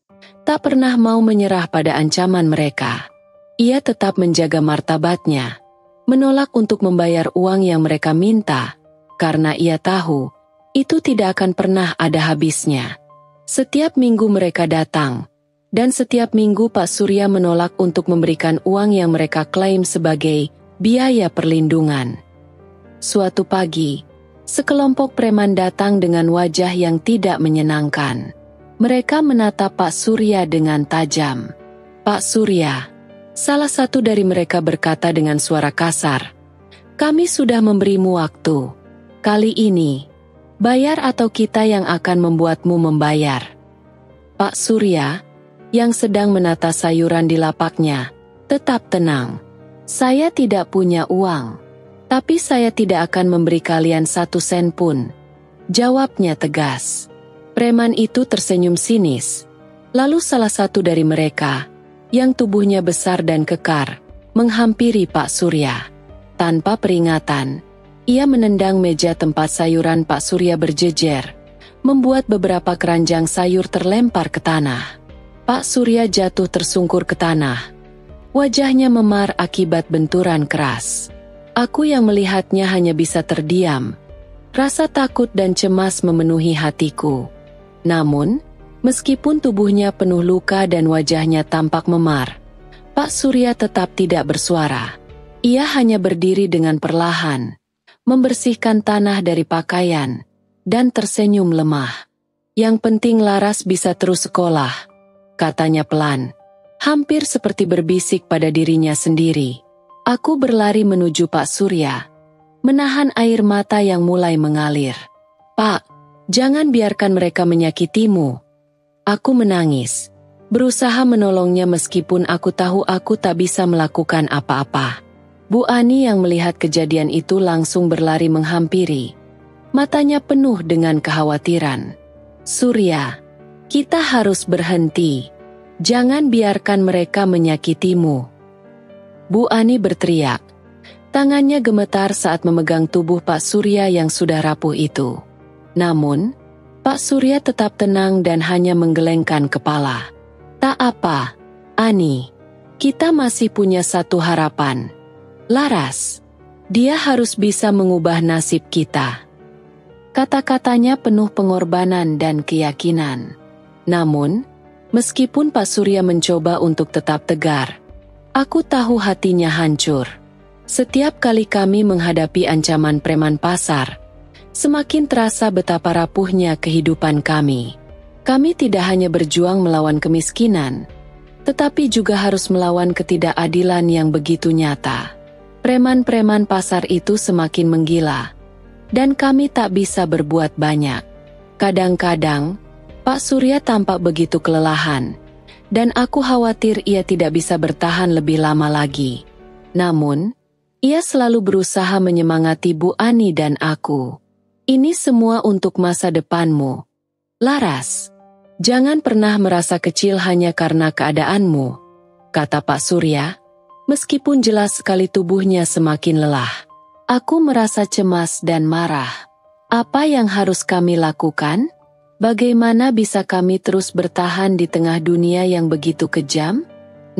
[SPEAKER 1] tak pernah mau menyerah pada ancaman mereka. Ia tetap menjaga martabatnya, menolak untuk membayar uang yang mereka minta, karena ia tahu itu tidak akan pernah ada habisnya. Setiap minggu mereka datang, dan setiap minggu Pak Surya menolak untuk memberikan uang yang mereka klaim sebagai biaya perlindungan. Suatu pagi, sekelompok preman datang dengan wajah yang tidak menyenangkan. Mereka menatap Pak Surya dengan tajam. "Pak Surya," salah satu dari mereka berkata dengan suara kasar, "kami sudah memberimu waktu. Kali ini, bayar atau kita yang akan membuatmu membayar." Pak Surya, yang sedang menata sayuran di lapaknya, tetap tenang. "Saya tidak punya uang, tapi saya tidak akan memberi kalian 1 sen pun," jawabnya tegas. Preman itu tersenyum sinis. Lalu salah satu dari mereka, yang tubuhnya besar dan kekar, menghampiri Pak Surya. Tanpa peringatan, ia menendang meja tempat sayuran Pak Surya berjejer, membuat beberapa keranjang sayur terlempar ke tanah. Pak Surya jatuh tersungkur ke tanah. Wajahnya memar akibat benturan keras. Aku yang melihatnya hanya bisa terdiam. Rasa takut dan cemas memenuhi hatiku. Namun, meskipun tubuhnya penuh luka dan wajahnya tampak memar, Pak Surya tetap tidak bersuara. Ia hanya berdiri dengan perlahan, membersihkan tanah dari pakaian, dan tersenyum lemah. "Yang penting Laras bisa terus sekolah," katanya pelan, hampir seperti berbisik pada dirinya sendiri. Aku berlari menuju Pak Surya, menahan air mata yang mulai mengalir. "Pak, jangan biarkan mereka menyakitimu." Aku menangis, berusaha menolongnya meskipun aku tahu aku tak bisa melakukan apa-apa. Bu Ani yang melihat kejadian itu langsung berlari menghampiri. Matanya penuh dengan kekhawatiran. "Surya, kita harus berhenti. Jangan biarkan mereka menyakitimu." Bu Ani berteriak. Tangannya gemetar saat memegang tubuh Pak Surya yang sudah rapuh itu. Namun, Pak Surya tetap tenang dan hanya menggelengkan kepala. "Tak apa, Ani. Kita masih punya satu harapan. Laras. Dia harus bisa mengubah nasib kita." Kata-katanya penuh pengorbanan dan keyakinan. Namun, meskipun Pak Surya mencoba untuk tetap tegar, aku tahu hatinya hancur. Setiap kali kami menghadapi ancaman preman pasar, semakin terasa betapa rapuhnya kehidupan kami. Kami tidak hanya berjuang melawan kemiskinan, tetapi juga harus melawan ketidakadilan yang begitu nyata. Preman-preman pasar itu semakin menggila, dan kami tak bisa berbuat banyak. Kadang-kadang, Pak Surya tampak begitu kelelahan, dan aku khawatir ia tidak bisa bertahan lebih lama lagi. Namun, ia selalu berusaha menyemangati Bu Ani dan aku. "Ini semua untuk masa depanmu. Laras, jangan pernah merasa kecil hanya karena keadaanmu," kata Pak Surya, meskipun jelas sekali tubuhnya semakin lelah. Aku merasa cemas dan marah. Apa yang harus kami lakukan? Bagaimana bisa kami terus bertahan di tengah dunia yang begitu kejam?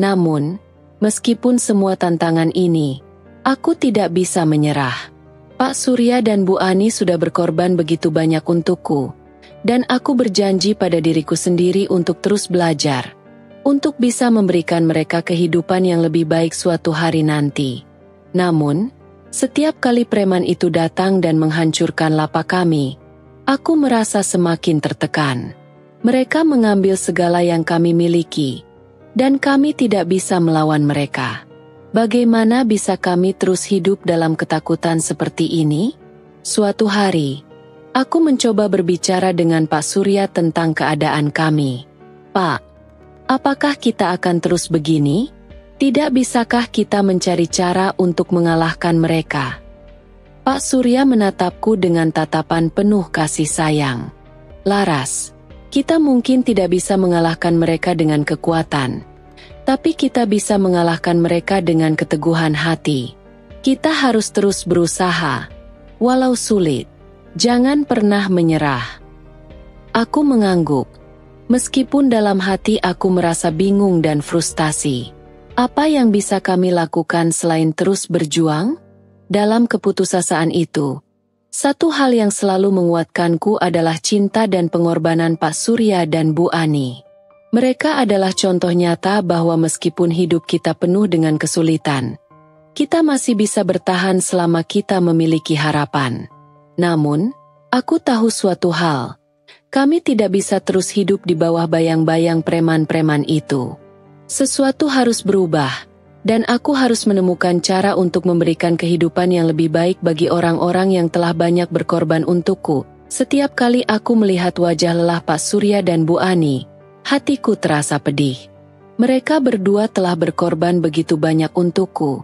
[SPEAKER 1] Namun, meskipun semua tantangan ini, aku tidak bisa menyerah. Pak Surya dan Bu Ani sudah berkorban begitu banyak untukku, dan aku berjanji pada diriku sendiri untuk terus belajar, untuk bisa memberikan mereka kehidupan yang lebih baik suatu hari nanti. Namun, setiap kali preman itu datang dan menghancurkan lapak kami, aku merasa semakin tertekan. Mereka mengambil segala yang kami miliki, dan kami tidak bisa melawan mereka. Bagaimana bisa kami terus hidup dalam ketakutan seperti ini? Suatu hari, aku mencoba berbicara dengan Pak Surya tentang keadaan kami. "Pak, apakah kita akan terus begini? Tidak bisakah kita mencari cara untuk mengalahkan mereka?" Pak Surya menatapku dengan tatapan penuh kasih sayang. "Laras, kita mungkin tidak bisa mengalahkan mereka dengan kekuatan, Tapi kita bisa mengalahkan mereka dengan keteguhan hati. Kita harus terus berusaha. Walau sulit, jangan pernah menyerah. Aku mengangguk. Meskipun dalam hati aku merasa bingung dan frustasi. Apa yang bisa kami lakukan selain terus berjuang? Dalam keputusasaan itu, satu hal yang selalu menguatkanku adalah cinta dan pengorbanan Pak Surya dan Bu Ani. Mereka adalah contoh nyata bahwa meskipun hidup kita penuh dengan kesulitan, kita masih bisa bertahan selama kita memiliki harapan. Namun, aku tahu suatu hal. Kami tidak bisa terus hidup di bawah bayang-bayang preman-preman itu. Sesuatu harus berubah, dan aku harus menemukan cara untuk memberikan kehidupan yang lebih baik bagi orang-orang yang telah banyak berkorban untukku. Setiap kali aku melihat wajah lelah Pak Surya dan Bu Ani, hatiku terasa pedih. Mereka berdua telah berkorban begitu banyak untukku,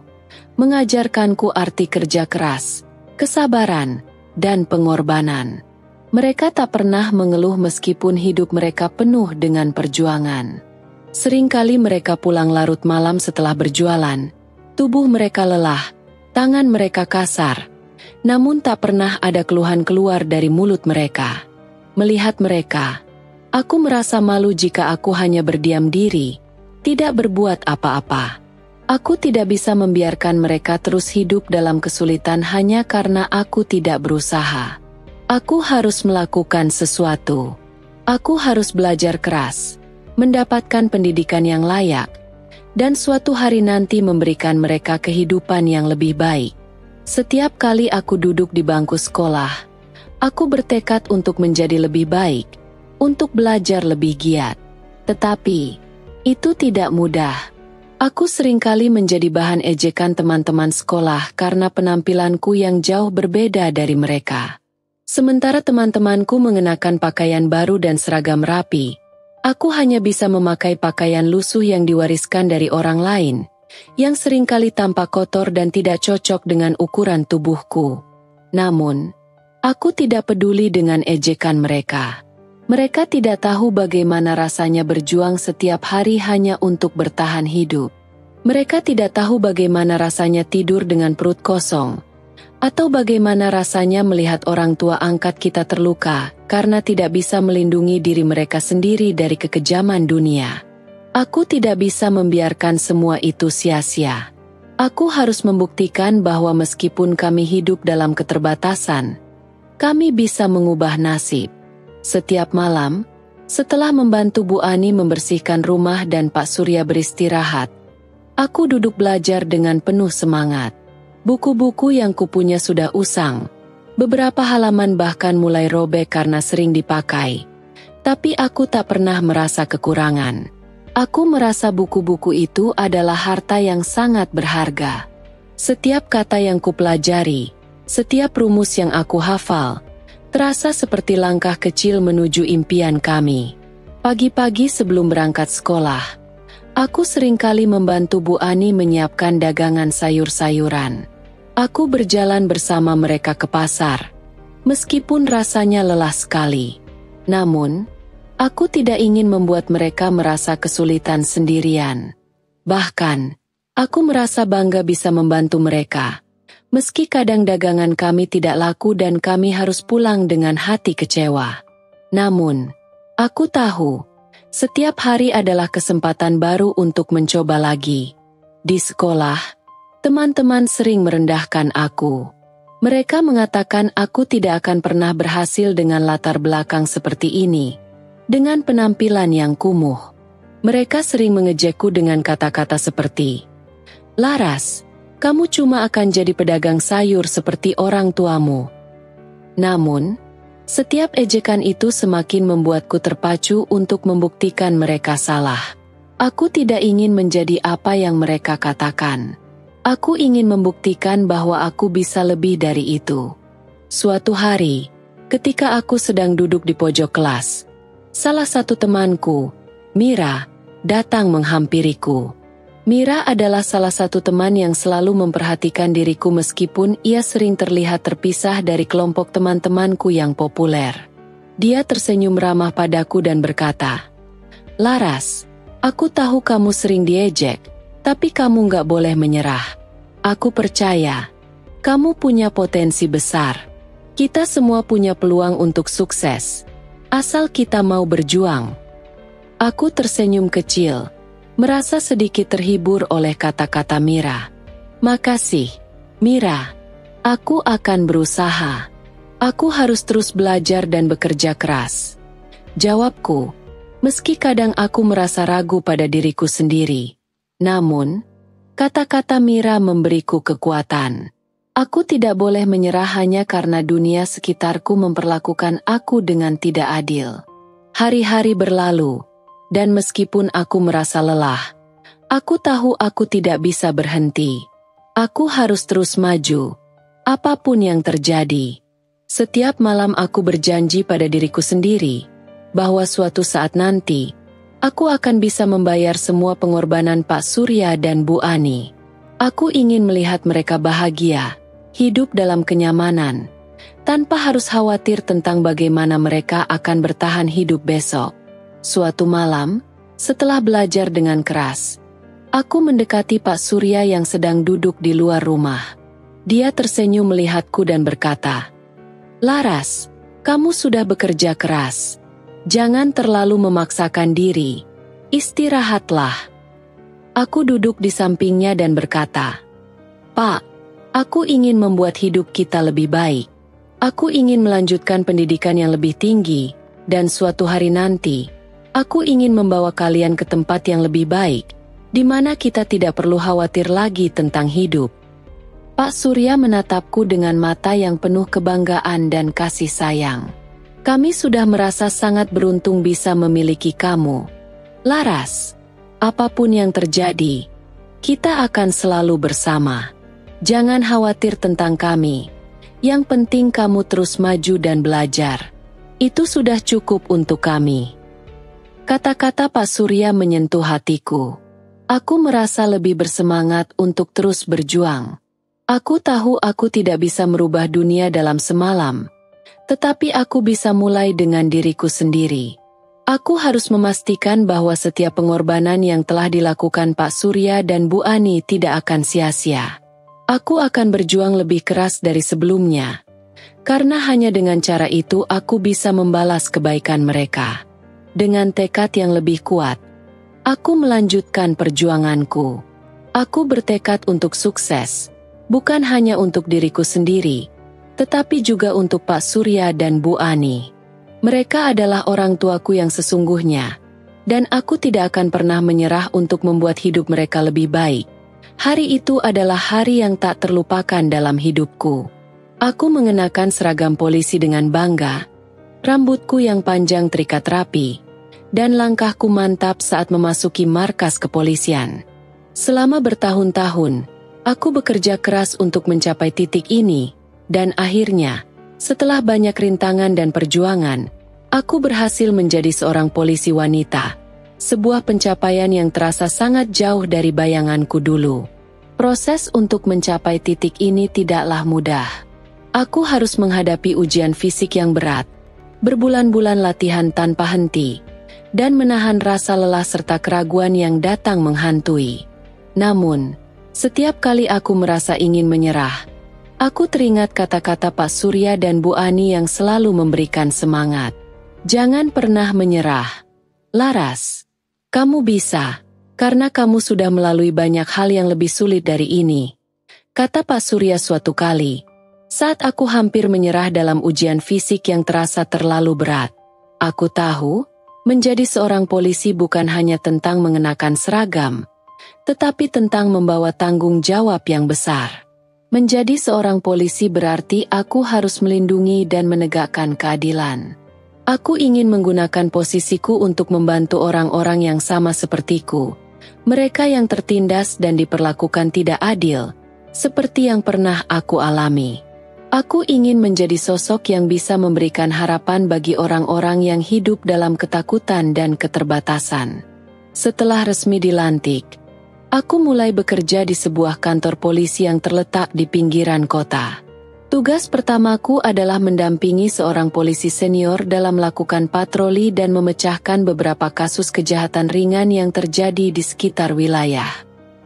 [SPEAKER 1] mengajarkanku arti kerja keras, kesabaran, dan pengorbanan. Mereka tak pernah mengeluh meskipun hidup mereka penuh dengan perjuangan. Seringkali mereka pulang larut malam setelah berjualan. Tubuh mereka lelah, tangan mereka kasar, namun tak pernah ada keluhan keluar dari mulut mereka. Melihat mereka, aku merasa malu jika aku hanya berdiam diri, tidak berbuat apa-apa. Aku tidak bisa membiarkan mereka terus hidup dalam kesulitan hanya karena aku tidak berusaha. Aku harus melakukan sesuatu. Aku harus belajar keras, mendapatkan pendidikan yang layak, dan suatu hari nanti memberikan mereka kehidupan yang lebih baik. Setiap kali aku duduk di bangku sekolah, aku bertekad untuk menjadi lebih baik, untuk belajar lebih giat. Tetapi, itu tidak mudah. Aku seringkali menjadi bahan ejekan teman-teman sekolah karena penampilanku yang jauh berbeda dari mereka. Sementara teman-temanku mengenakan pakaian baru dan seragam rapi, aku hanya bisa memakai pakaian lusuh yang diwariskan dari orang lain, yang seringkali tampak kotor dan tidak cocok dengan ukuran tubuhku. Namun, aku tidak peduli dengan ejekan mereka. Mereka tidak tahu bagaimana rasanya berjuang setiap hari hanya untuk bertahan hidup. Mereka tidak tahu bagaimana rasanya tidur dengan perut kosong, atau bagaimana rasanya melihat orang tua angkat kita terluka karena tidak bisa melindungi diri mereka sendiri dari kekejaman dunia. Aku tidak bisa membiarkan semua itu sia-sia. Aku harus membuktikan bahwa meskipun kami hidup dalam keterbatasan, kami bisa mengubah nasib. Setiap malam, setelah membantu Bu Ani membersihkan rumah dan Pak Surya beristirahat, aku duduk belajar dengan penuh semangat. Buku-buku yang kupunya sudah usang. Beberapa halaman bahkan mulai robek karena sering dipakai. Tapi aku tak pernah merasa kekurangan. Aku merasa buku-buku itu adalah harta yang sangat berharga. Setiap kata yang kupelajari, setiap rumus yang aku hafal, terasa seperti langkah kecil menuju impian kami. Pagi-pagi sebelum berangkat sekolah, aku seringkali membantu Bu Ani menyiapkan dagangan sayur-sayuran. Aku berjalan bersama mereka ke pasar, meskipun rasanya lelah sekali. Namun, aku tidak ingin membuat mereka merasa kesulitan sendirian. Bahkan, aku merasa bangga bisa membantu mereka, meski kadang dagangan kami tidak laku dan kami harus pulang dengan hati kecewa. Namun, aku tahu, setiap hari adalah kesempatan baru untuk mencoba lagi. Di sekolah, teman-teman sering merendahkan aku. Mereka mengatakan aku tidak akan pernah berhasil dengan latar belakang seperti ini, dengan penampilan yang kumuh. Mereka sering mengejekku dengan kata-kata seperti, "Laras, kamu cuma akan jadi pedagang sayur seperti orang tuamu." Namun, setiap ejekan itu semakin membuatku terpacu untuk membuktikan mereka salah. Aku tidak ingin menjadi apa yang mereka katakan. Aku ingin membuktikan bahwa aku bisa lebih dari itu. Suatu hari, ketika aku sedang duduk di pojok kelas, salah satu temanku, Mira, datang menghampiriku. Mira adalah salah satu teman yang selalu memperhatikan diriku meskipun ia sering terlihat terpisah dari kelompok teman-temanku yang populer. Dia tersenyum ramah padaku dan berkata, "Laras, Aku tahu kamu sering diejek, tapi kamu gak boleh menyerah. Aku percaya, kamu punya potensi besar. Kita semua punya peluang untuk sukses, asal kita mau berjuang. Aku tersenyum kecil, merasa sedikit terhibur oleh kata-kata Mira. Makasih, Mira. Aku akan berusaha. Aku harus terus belajar dan bekerja keras. Jawabku, meski kadang aku merasa ragu pada diriku sendiri. Namun, kata-kata Mira memberiku kekuatan. Aku tidak boleh menyerah hanya karena dunia sekitarku memperlakukan aku dengan tidak adil. Hari-hari berlalu, dan meskipun aku merasa lelah, aku tahu aku tidak bisa berhenti. Aku harus terus maju, apapun yang terjadi. Setiap malam aku berjanji pada diriku sendiri, bahwa suatu saat nanti, aku akan bisa membayar semua pengorbanan Pak Surya dan Bu Ani. Aku ingin melihat mereka bahagia, hidup dalam kenyamanan, tanpa harus khawatir tentang bagaimana mereka akan bertahan hidup besok. Suatu malam, setelah belajar dengan keras, aku mendekati Pak Surya yang sedang duduk di luar rumah. Dia tersenyum melihatku dan berkata, "Laras, kamu sudah bekerja keras. Jangan terlalu memaksakan diri. Istirahatlah." Aku duduk di sampingnya dan berkata, "Pak, aku ingin membuat hidup kita lebih baik. Aku ingin melanjutkan pendidikan yang lebih tinggi, dan suatu hari nanti, aku ingin membawa kalian ke tempat yang lebih baik, di mana kita tidak perlu khawatir lagi tentang hidup." Pak Surya menatapku dengan mata yang penuh kebanggaan dan kasih sayang. "Kami sudah merasa sangat beruntung bisa memiliki kamu. Laras, apapun yang terjadi, kita akan selalu bersama. Jangan khawatir tentang kami. Yang penting kamu terus maju dan belajar. Itu sudah cukup untuk kami." Kata-kata Pak Surya menyentuh hatiku. Aku merasa lebih bersemangat untuk terus berjuang. Aku tahu aku tidak bisa merubah dunia dalam semalam, tetapi aku bisa mulai dengan diriku sendiri. Aku harus memastikan bahwa setiap pengorbanan yang telah dilakukan Pak Surya dan Bu Ani tidak akan sia-sia. Aku akan berjuang lebih keras dari sebelumnya, karena hanya dengan cara itu aku bisa membalas kebaikan mereka. Dengan tekad yang lebih kuat, aku melanjutkan perjuanganku. Aku bertekad untuk sukses, bukan hanya untuk diriku sendiri, tetapi juga untuk Pak Surya dan Bu Ani. Mereka adalah orang tuaku yang sesungguhnya, dan aku tidak akan pernah menyerah untuk membuat hidup mereka lebih baik. Hari itu adalah hari yang tak terlupakan dalam hidupku. Aku mengenakan seragam polisi dengan bangga, rambutku yang panjang terikat rapi, dan langkahku mantap saat memasuki markas kepolisian. Selama bertahun-tahun, aku bekerja keras untuk mencapai titik ini, dan akhirnya, setelah banyak rintangan dan perjuangan, aku berhasil menjadi seorang polisi wanita. Sebuah pencapaian yang terasa sangat jauh dari bayanganku dulu. Proses untuk mencapai titik ini tidaklah mudah. Aku harus menghadapi ujian fisik yang berat, berbulan-bulan latihan tanpa henti, dan menahan rasa lelah serta keraguan yang datang menghantui. Namun, setiap kali aku merasa ingin menyerah, aku teringat kata-kata Pak Surya dan Bu Ani yang selalu memberikan semangat. "Jangan pernah menyerah. Laras, kamu bisa, karena kamu sudah melalui banyak hal yang lebih sulit dari ini," kata Pak Surya suatu kali, saat aku hampir menyerah dalam ujian fisik yang terasa terlalu berat. Aku tahu, menjadi seorang polisi bukan hanya tentang mengenakan seragam, tetapi tentang membawa tanggung jawab yang besar. Menjadi seorang polisi berarti aku harus melindungi dan menegakkan keadilan. Aku ingin menggunakan posisiku untuk membantu orang-orang yang sama sepertiku, mereka yang tertindas dan diperlakukan tidak adil, seperti yang pernah aku alami. Aku ingin menjadi sosok yang bisa memberikan harapan bagi orang-orang yang hidup dalam ketakutan dan keterbatasan. Setelah resmi dilantik, aku mulai bekerja di sebuah kantor polisi yang terletak di pinggiran kota. Tugas pertamaku adalah mendampingi seorang polisi senior dalam melakukan patroli dan memecahkan beberapa kasus kejahatan ringan yang terjadi di sekitar wilayah.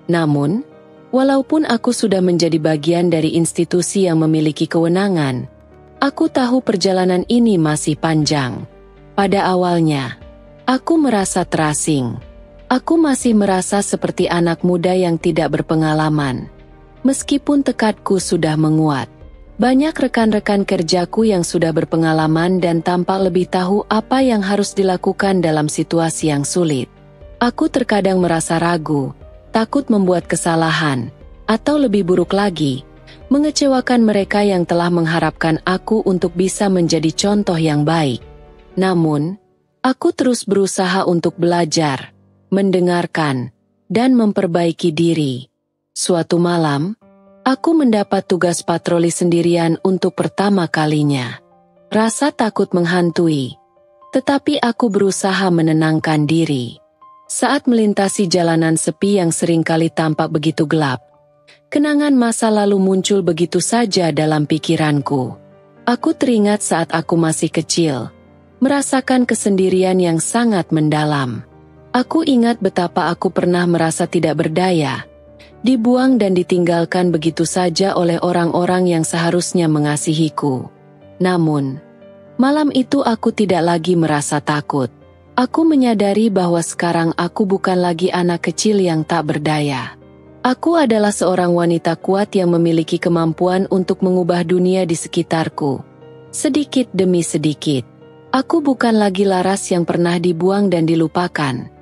[SPEAKER 1] Namun, walaupun aku sudah menjadi bagian dari institusi yang memiliki kewenangan, aku tahu perjalanan ini masih panjang. Pada awalnya, aku merasa terasing. Aku masih merasa seperti anak muda yang tidak berpengalaman. Meskipun tekadku sudah menguat, banyak rekan-rekan kerjaku yang sudah berpengalaman dan tampak lebih tahu apa yang harus dilakukan dalam situasi yang sulit. Aku terkadang merasa ragu, takut membuat kesalahan, atau lebih buruk lagi, mengecewakan mereka yang telah mengharapkan aku untuk bisa menjadi contoh yang baik. Namun, aku terus berusaha untuk belajar, mendengarkan, dan memperbaiki diri. Suatu malam, aku mendapat tugas patroli sendirian untuk pertama kalinya. Rasa takut menghantui, tetapi aku berusaha menenangkan diri. Saat melintasi jalanan sepi yang seringkali tampak begitu gelap, kenangan masa lalu muncul begitu saja dalam pikiranku. Aku teringat saat aku masih kecil, merasakan kesendirian yang sangat mendalam. Aku ingat betapa aku pernah merasa tidak berdaya, dibuang dan ditinggalkan begitu saja oleh orang-orang yang seharusnya mengasihiku. Namun, malam itu aku tidak lagi merasa takut. Aku menyadari bahwa sekarang aku bukan lagi anak kecil yang tak berdaya. Aku adalah seorang wanita kuat yang memiliki kemampuan untuk mengubah dunia di sekitarku. Sedikit demi sedikit, aku bukan lagi Laras yang pernah dibuang dan dilupakan.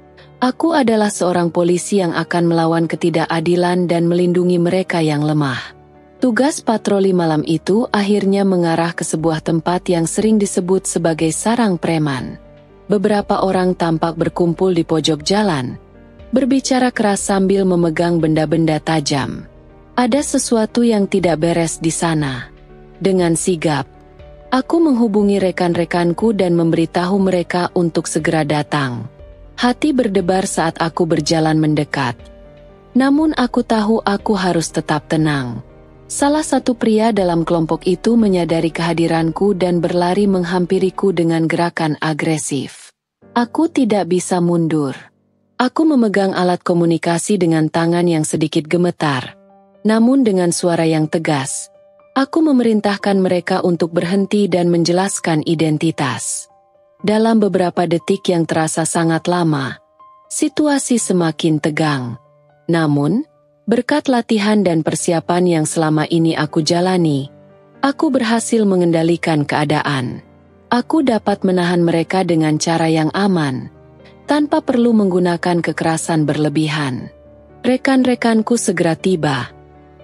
[SPEAKER 1] Aku adalah seorang polisi yang akan melawan ketidakadilan dan melindungi mereka yang lemah. Tugas patroli malam itu akhirnya mengarah ke sebuah tempat yang sering disebut sebagai sarang preman. Beberapa orang tampak berkumpul di pojok jalan, berbicara keras sambil memegang benda-benda tajam. Ada sesuatu yang tidak beres di sana. Dengan sigap, aku menghubungi rekan-rekanku dan memberitahu mereka untuk segera datang. Hati berdebar saat aku berjalan mendekat. Namun aku tahu aku harus tetap tenang. Salah satu pria dalam kelompok itu menyadari kehadiranku dan berlari menghampiriku dengan gerakan agresif. Aku tidak bisa mundur. Aku memegang alat komunikasi dengan tangan yang sedikit gemetar. Namun dengan suara yang tegas, aku memerintahkan mereka untuk berhenti dan menjelaskan identitas. Dalam beberapa detik yang terasa sangat lama, situasi semakin tegang. Namun, berkat latihan dan persiapan yang selama ini aku jalani, aku berhasil mengendalikan keadaan. Aku dapat menahan mereka dengan cara yang aman, tanpa perlu menggunakan kekerasan berlebihan. Rekan-rekanku segera tiba,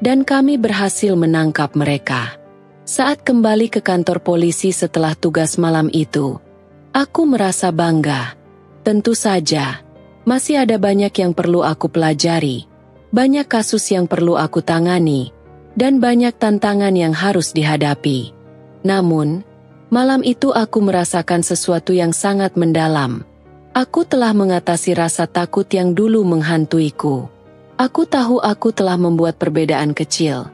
[SPEAKER 1] dan kami berhasil menangkap mereka. Saat kembali ke kantor polisi setelah tugas malam itu, aku merasa bangga. Tentu saja, masih ada banyak yang perlu aku pelajari, banyak kasus yang perlu aku tangani, dan banyak tantangan yang harus dihadapi. Namun, malam itu aku merasakan sesuatu yang sangat mendalam. Aku telah mengatasi rasa takut yang dulu menghantuiku. Aku tahu aku telah membuat perbedaan kecil,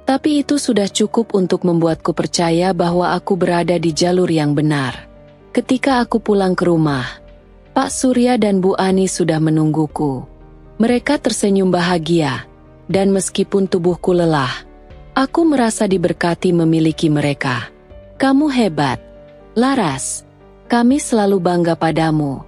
[SPEAKER 1] tapi itu sudah cukup untuk membuatku percaya bahwa aku berada di jalur yang benar. Ketika aku pulang ke rumah, Pak Surya dan Bu Ani sudah menungguku. Mereka tersenyum bahagia, dan meskipun tubuhku lelah, aku merasa diberkati memiliki mereka. Kamu hebat, Laras. Kami selalu bangga padamu,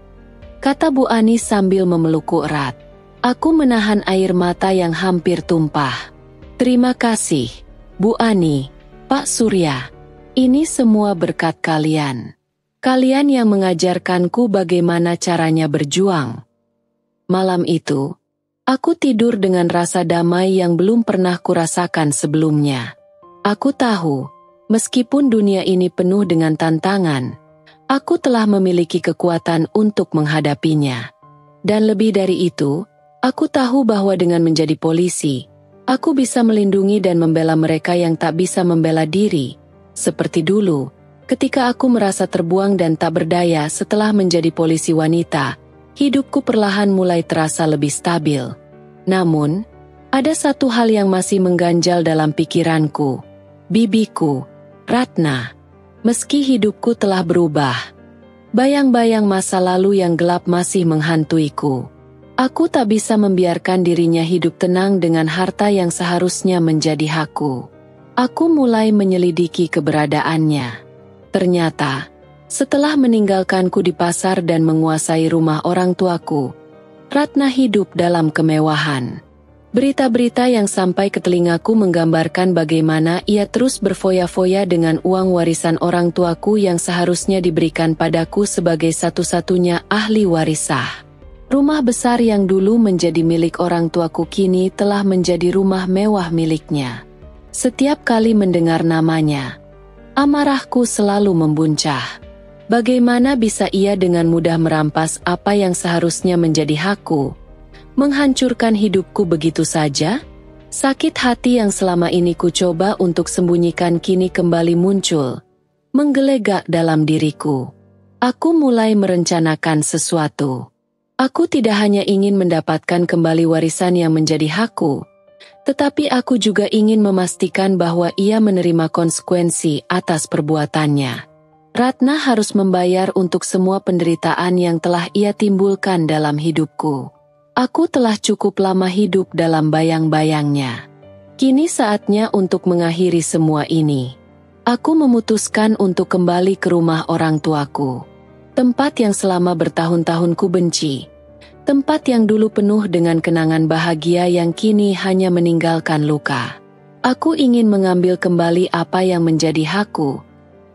[SPEAKER 1] kata Bu Ani sambil memelukku erat. Aku menahan air mata yang hampir tumpah. Terima kasih, Bu Ani, Pak Surya. Ini semua berkat kalian. Kalian yang mengajarkanku bagaimana caranya berjuang. Malam itu, aku tidur dengan rasa damai yang belum pernah kurasakan sebelumnya. Aku tahu, meskipun dunia ini penuh dengan tantangan, aku telah memiliki kekuatan untuk menghadapinya. Dan lebih dari itu, aku tahu bahwa dengan menjadi polisi, aku bisa melindungi dan membela mereka yang tak bisa membela diri. Seperti dulu, ketika aku merasa terbuang dan tak berdaya setelah menjadi polisi wanita, hidupku perlahan mulai terasa lebih stabil. Namun, ada satu hal yang masih mengganjal dalam pikiranku. Bibiku, Ratna. Meski hidupku telah berubah, bayang-bayang masa lalu yang gelap masih menghantuiku. Aku tak bisa membiarkan dirinya hidup tenang dengan harta yang seharusnya menjadi hakku. Aku mulai menyelidiki keberadaannya. Ternyata, setelah meninggalkanku di pasar dan menguasai rumah orang tuaku, Ratna hidup dalam kemewahan. Berita-berita yang sampai ke telingaku menggambarkan bagaimana ia terus berfoya-foya dengan uang warisan orang tuaku yang seharusnya diberikan padaku sebagai satu-satunya ahli warisah. Rumah besar yang dulu menjadi milik orang tuaku kini telah menjadi rumah mewah miliknya. Setiap kali mendengar namanya, amarahku selalu membuncah. Bagaimana bisa ia dengan mudah merampas apa yang seharusnya menjadi hakku? Menghancurkan hidupku begitu saja? Sakit hati yang selama ini ku coba untuk sembunyikan kini kembali muncul, menggelegak dalam diriku. Aku mulai merencanakan sesuatu. Aku tidak hanya ingin mendapatkan kembali warisan yang menjadi hakku, tetapi aku juga ingin memastikan bahwa ia menerima konsekuensi atas perbuatannya. Ratna harus membayar untuk semua penderitaan yang telah ia timbulkan dalam hidupku. Aku telah cukup lama hidup dalam bayang-bayangnya. Kini saatnya untuk mengakhiri semua ini. Aku memutuskan untuk kembali ke rumah orang tuaku. Tempat yang selama bertahun-tahun ku benci. Tempat yang dulu penuh dengan kenangan bahagia yang kini hanya meninggalkan luka. Aku ingin mengambil kembali apa yang menjadi hakku,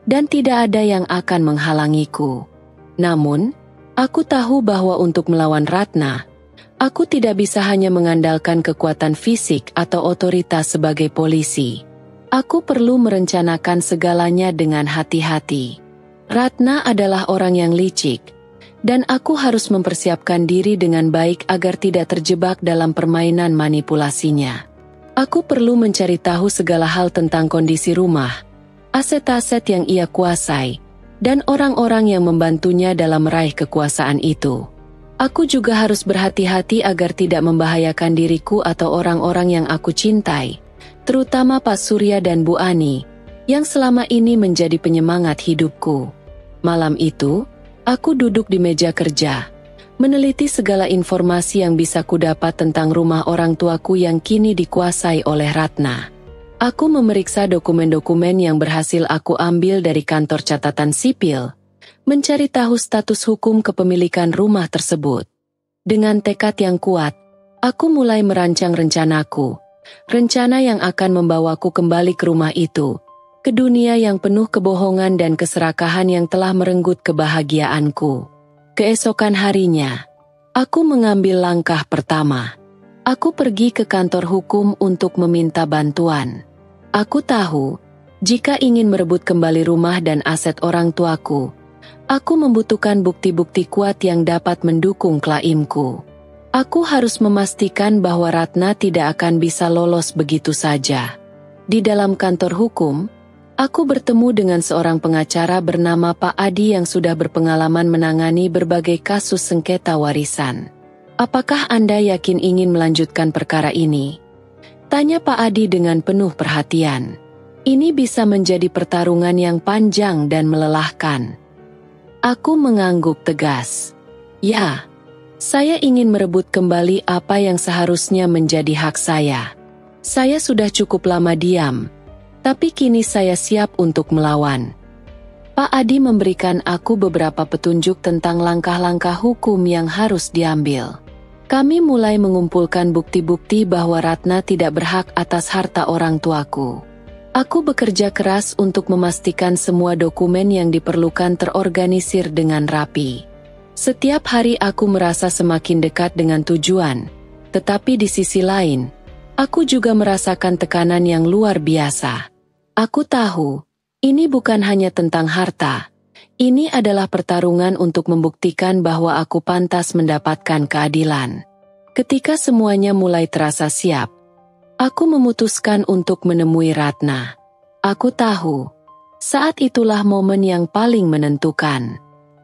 [SPEAKER 1] dan tidak ada yang akan menghalangiku. Namun, aku tahu bahwa untuk melawan Ratna, aku tidak bisa hanya mengandalkan kekuatan fisik atau otoritas sebagai polisi. Aku perlu merencanakan segalanya dengan hati-hati. Ratna adalah orang yang licik, dan aku harus mempersiapkan diri dengan baik agar tidak terjebak dalam permainan manipulasinya. Aku perlu mencari tahu segala hal tentang kondisi rumah, aset-aset yang ia kuasai, dan orang-orang yang membantunya dalam meraih kekuasaan itu. Aku juga harus berhati-hati agar tidak membahayakan diriku atau orang-orang yang aku cintai, terutama Pak Surya dan Bu Ani, yang selama ini menjadi penyemangat hidupku. Malam itu, aku duduk di meja kerja, meneliti segala informasi yang bisa kudapat tentang rumah orang tuaku yang kini dikuasai oleh Ratna. Aku memeriksa dokumen-dokumen yang berhasil aku ambil dari kantor catatan sipil, mencari tahu status hukum kepemilikan rumah tersebut. Dengan tekad yang kuat, aku mulai merancang rencanaku. Rencana yang akan membawaku kembali ke rumah itu, ke dunia yang penuh kebohongan dan keserakahan yang telah merenggut kebahagiaanku. Keesokan harinya, aku mengambil langkah pertama. Aku pergi ke kantor hukum untuk meminta bantuan. Aku tahu, jika ingin merebut kembali rumah dan aset orang tuaku, aku membutuhkan bukti-bukti kuat yang dapat mendukung klaimku. Aku harus memastikan bahwa Ratna tidak akan bisa lolos begitu saja. Di dalam kantor hukum, aku bertemu dengan seorang pengacara bernama Pak Adi yang sudah berpengalaman menangani berbagai kasus sengketa warisan. "Apakah Anda yakin ingin melanjutkan perkara ini?" tanya Pak Adi dengan penuh perhatian. "Ini bisa menjadi pertarungan yang panjang dan melelahkan." Aku mengangguk tegas. "Ya, saya ingin merebut kembali apa yang seharusnya menjadi hak saya. Saya sudah cukup lama diam, tapi kini saya siap untuk melawan." Pak Adi memberikan aku beberapa petunjuk tentang langkah-langkah hukum yang harus diambil. Kami mulai mengumpulkan bukti-bukti bahwa Ratna tidak berhak atas harta orang tuaku. Aku bekerja keras untuk memastikan semua dokumen yang diperlukan terorganisir dengan rapi. Setiap hari aku merasa semakin dekat dengan tujuan, tetapi di sisi lain, aku juga merasakan tekanan yang luar biasa. Aku tahu, ini bukan hanya tentang harta. Ini adalah pertarungan untuk membuktikan bahwa aku pantas mendapatkan keadilan. Ketika semuanya mulai terasa siap, aku memutuskan untuk menemui Ratna. Aku tahu, saat itulah momen yang paling menentukan.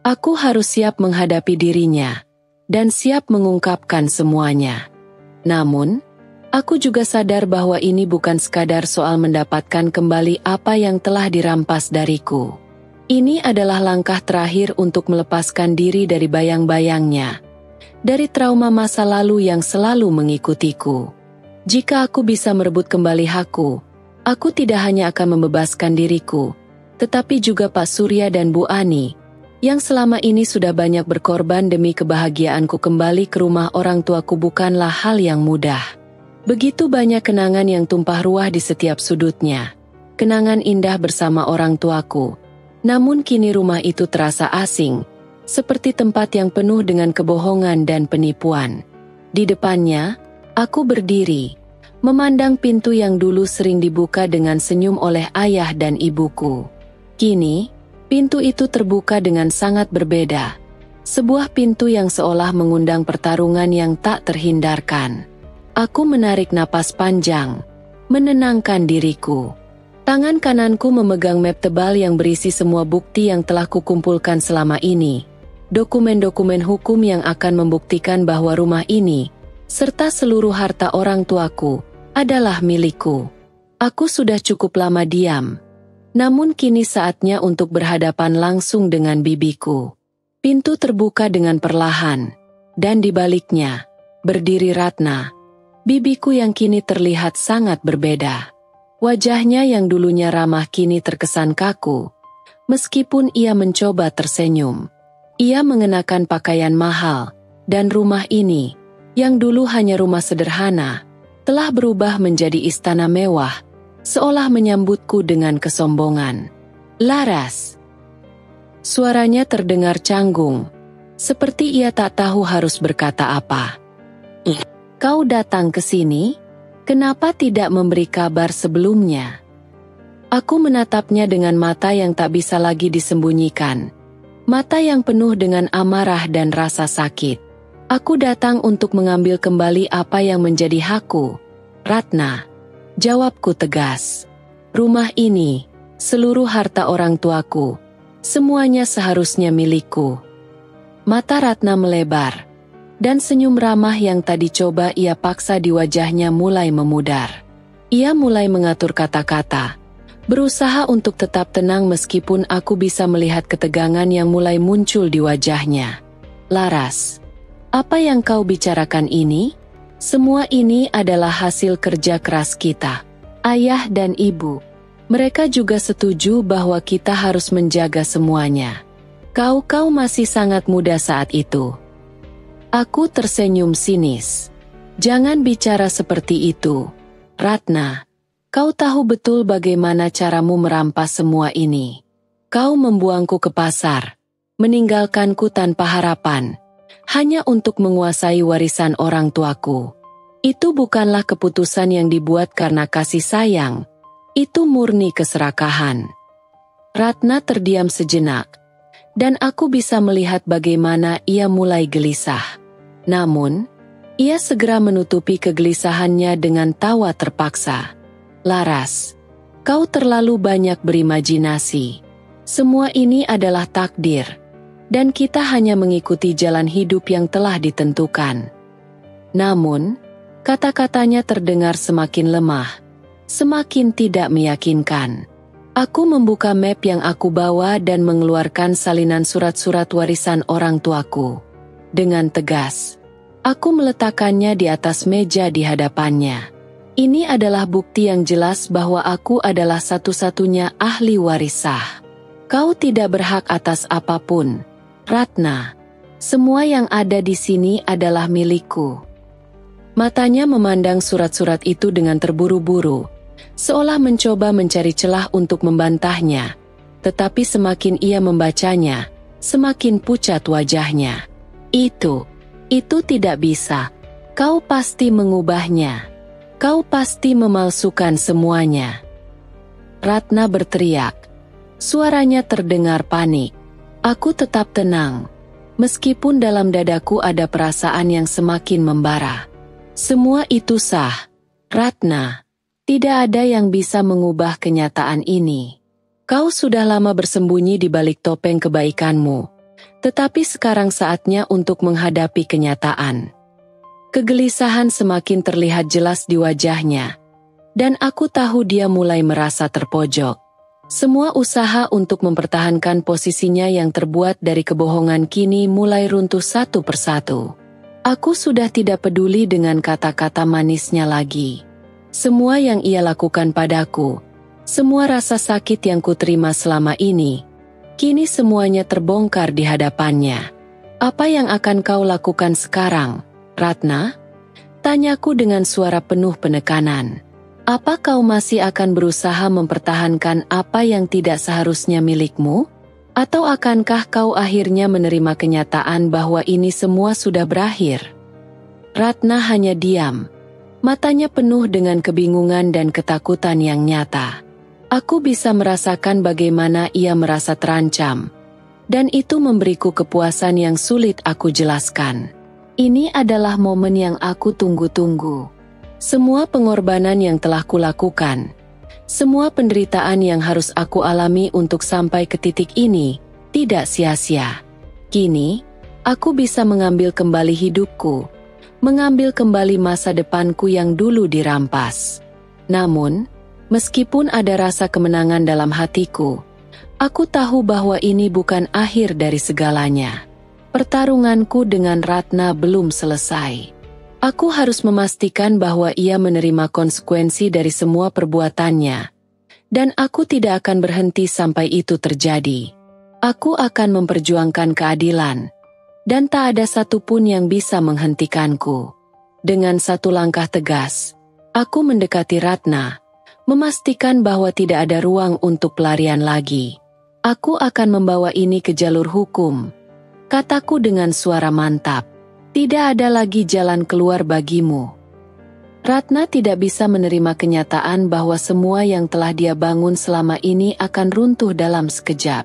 [SPEAKER 1] Aku harus siap menghadapi dirinya, dan siap mengungkapkan semuanya. Namun, Aku juga sadar bahwa ini bukan sekadar soal mendapatkan kembali apa yang telah dirampas dariku. Ini adalah langkah terakhir untuk melepaskan diri dari bayang-bayangnya, dari trauma masa lalu yang selalu mengikutiku. Jika aku bisa merebut kembali aku tidak hanya akan membebaskan diriku, tetapi juga Pak Surya dan Bu Ani, yang selama ini sudah banyak berkorban demi kebahagiaanku kembali ke rumah orang tuaku bukanlah hal yang mudah. Begitu banyak kenangan yang tumpah ruah di setiap sudutnya. Kenangan indah bersama orang tuaku. Namun kini rumah itu terasa asing, seperti tempat yang penuh dengan kebohongan dan penipuan. Di depannya, aku berdiri, memandang pintu yang dulu sering dibuka dengan senyum oleh ayah dan ibuku. Kini, pintu itu terbuka dengan sangat berbeda. Sebuah pintu yang seolah mengundang pertarungan yang tak terhindarkan. Aku menarik napas panjang, menenangkan diriku. Tangan kananku memegang map tebal yang berisi semua bukti yang telah kukumpulkan selama ini. Dokumen-dokumen hukum yang akan membuktikan bahwa rumah ini, serta seluruh harta orang tuaku, adalah milikku. Aku sudah cukup lama diam. Namun kini saatnya untuk berhadapan langsung dengan bibiku. Pintu terbuka dengan perlahan, dan di baliknya, berdiri Ratna. Bibiku yang kini terlihat sangat berbeda. Wajahnya yang dulunya ramah kini terkesan kaku. Meskipun ia mencoba tersenyum. Ia mengenakan pakaian mahal, dan rumah ini, yang dulu hanya rumah sederhana, telah berubah menjadi istana mewah, seolah menyambutku dengan kesombongan. Laras. Suaranya terdengar canggung, seperti ia tak tahu harus berkata apa. Kau datang ke sini? Kenapa tidak memberi kabar sebelumnya? Aku menatapnya dengan mata yang tak bisa lagi disembunyikan. Mata yang penuh dengan amarah dan rasa sakit. Aku datang untuk mengambil kembali apa yang menjadi hakku. Ratna. Jawabku tegas. Rumah ini, seluruh harta orang tuaku, semuanya seharusnya milikku. Mata Ratna melebar. Dan senyum ramah yang tadi coba ia paksa di wajahnya mulai memudar. Ia mulai mengatur kata-kata, berusaha untuk tetap tenang meskipun aku bisa melihat ketegangan yang mulai muncul di wajahnya. Laras, apa yang kau bicarakan ini? Semua ini adalah hasil kerja keras kita, ayah dan ibu. Mereka juga setuju bahwa kita harus menjaga semuanya. Kau masih sangat muda saat itu. Aku tersenyum sinis. Jangan bicara seperti itu. Ratna, kau tahu betul bagaimana caramu merampas semua ini. Kau membuangku ke pasar, meninggalkanku tanpa harapan, hanya untuk menguasai warisan orang tuaku. Itu bukanlah keputusan yang dibuat karena kasih sayang. Itu murni keserakahan. Ratna terdiam sejenak. Dan aku bisa melihat bagaimana ia mulai gelisah. Namun, ia segera menutupi kegelisahannya dengan tawa terpaksa. Laras, kau terlalu banyak berimajinasi. Semua ini adalah takdir. Dan kita hanya mengikuti jalan hidup yang telah ditentukan. Namun, kata-katanya terdengar semakin lemah. Semakin tidak meyakinkan. Aku membuka map yang aku bawa dan mengeluarkan salinan surat-surat warisan orang tuaku. Dengan tegas, aku meletakkannya di atas meja di hadapannya. Ini adalah bukti yang jelas bahwa aku adalah satu-satunya ahli warisah. Kau tidak berhak atas apapun, Ratna. Semua yang ada di sini adalah milikku. Matanya memandang surat-surat itu dengan terburu-buru. Seolah mencoba mencari celah untuk membantahnya, tetapi semakin ia membacanya, semakin pucat wajahnya. Itu tidak bisa. Kau pasti mengubahnya. Kau pasti memalsukan semuanya. Ratna berteriak. Suaranya terdengar panik. Aku tetap tenang, meskipun dalam dadaku ada perasaan yang semakin membara. Semua itu sah, Ratna. Tidak ada yang bisa mengubah kenyataan ini. Kau sudah lama bersembunyi di balik topeng kebaikanmu, tetapi sekarang saatnya untuk menghadapi kenyataan. Kegelisahan semakin terlihat jelas di wajahnya. Dan aku tahu dia mulai merasa terpojok. Semua usaha untuk mempertahankan posisinya yang terbuat dari kebohongan kini mulai runtuh satu persatu. Aku sudah tidak peduli dengan kata-kata manisnya lagi. Semua yang ia lakukan padaku, semua rasa sakit yang kuterima selama ini, kini semuanya terbongkar di hadapannya. Apa yang akan kau lakukan sekarang, Ratna? Tanyaku dengan suara penuh penekanan. Apa kau masih akan berusaha mempertahankan apa yang tidak seharusnya milikmu? Atau akankah kau akhirnya menerima kenyataan bahwa ini semua sudah berakhir? Ratna hanya diam. Matanya penuh dengan kebingungan dan ketakutan yang nyata. Aku bisa merasakan bagaimana ia merasa terancam. Dan itu memberiku kepuasan yang sulit aku jelaskan. Ini adalah momen yang aku tunggu-tunggu. Semua pengorbanan yang telah kulakukan, semua penderitaan yang harus aku alami untuk sampai ke titik ini, tidak sia-sia. Kini, aku bisa mengambil kembali hidupku, mengambil kembali masa depanku yang dulu dirampas. Namun, meskipun ada rasa kemenangan dalam hatiku, aku tahu bahwa ini bukan akhir dari segalanya. Pertarunganku dengan Ratna belum selesai. Aku harus memastikan bahwa ia menerima konsekuensi dari semua perbuatannya. Dan aku tidak akan berhenti sampai itu terjadi. Aku akan memperjuangkan keadilan. Dan tak ada satupun yang bisa menghentikanku. Dengan satu langkah tegas, aku mendekati Ratna, memastikan bahwa tidak ada ruang untuk pelarian lagi. Aku akan membawa ini ke jalur hukum. Kataku dengan suara mantap. Tidak ada lagi jalan keluar bagimu. Ratna tidak bisa menerima kenyataan bahwa semua yang telah dia bangun selama ini akan runtuh dalam sekejap.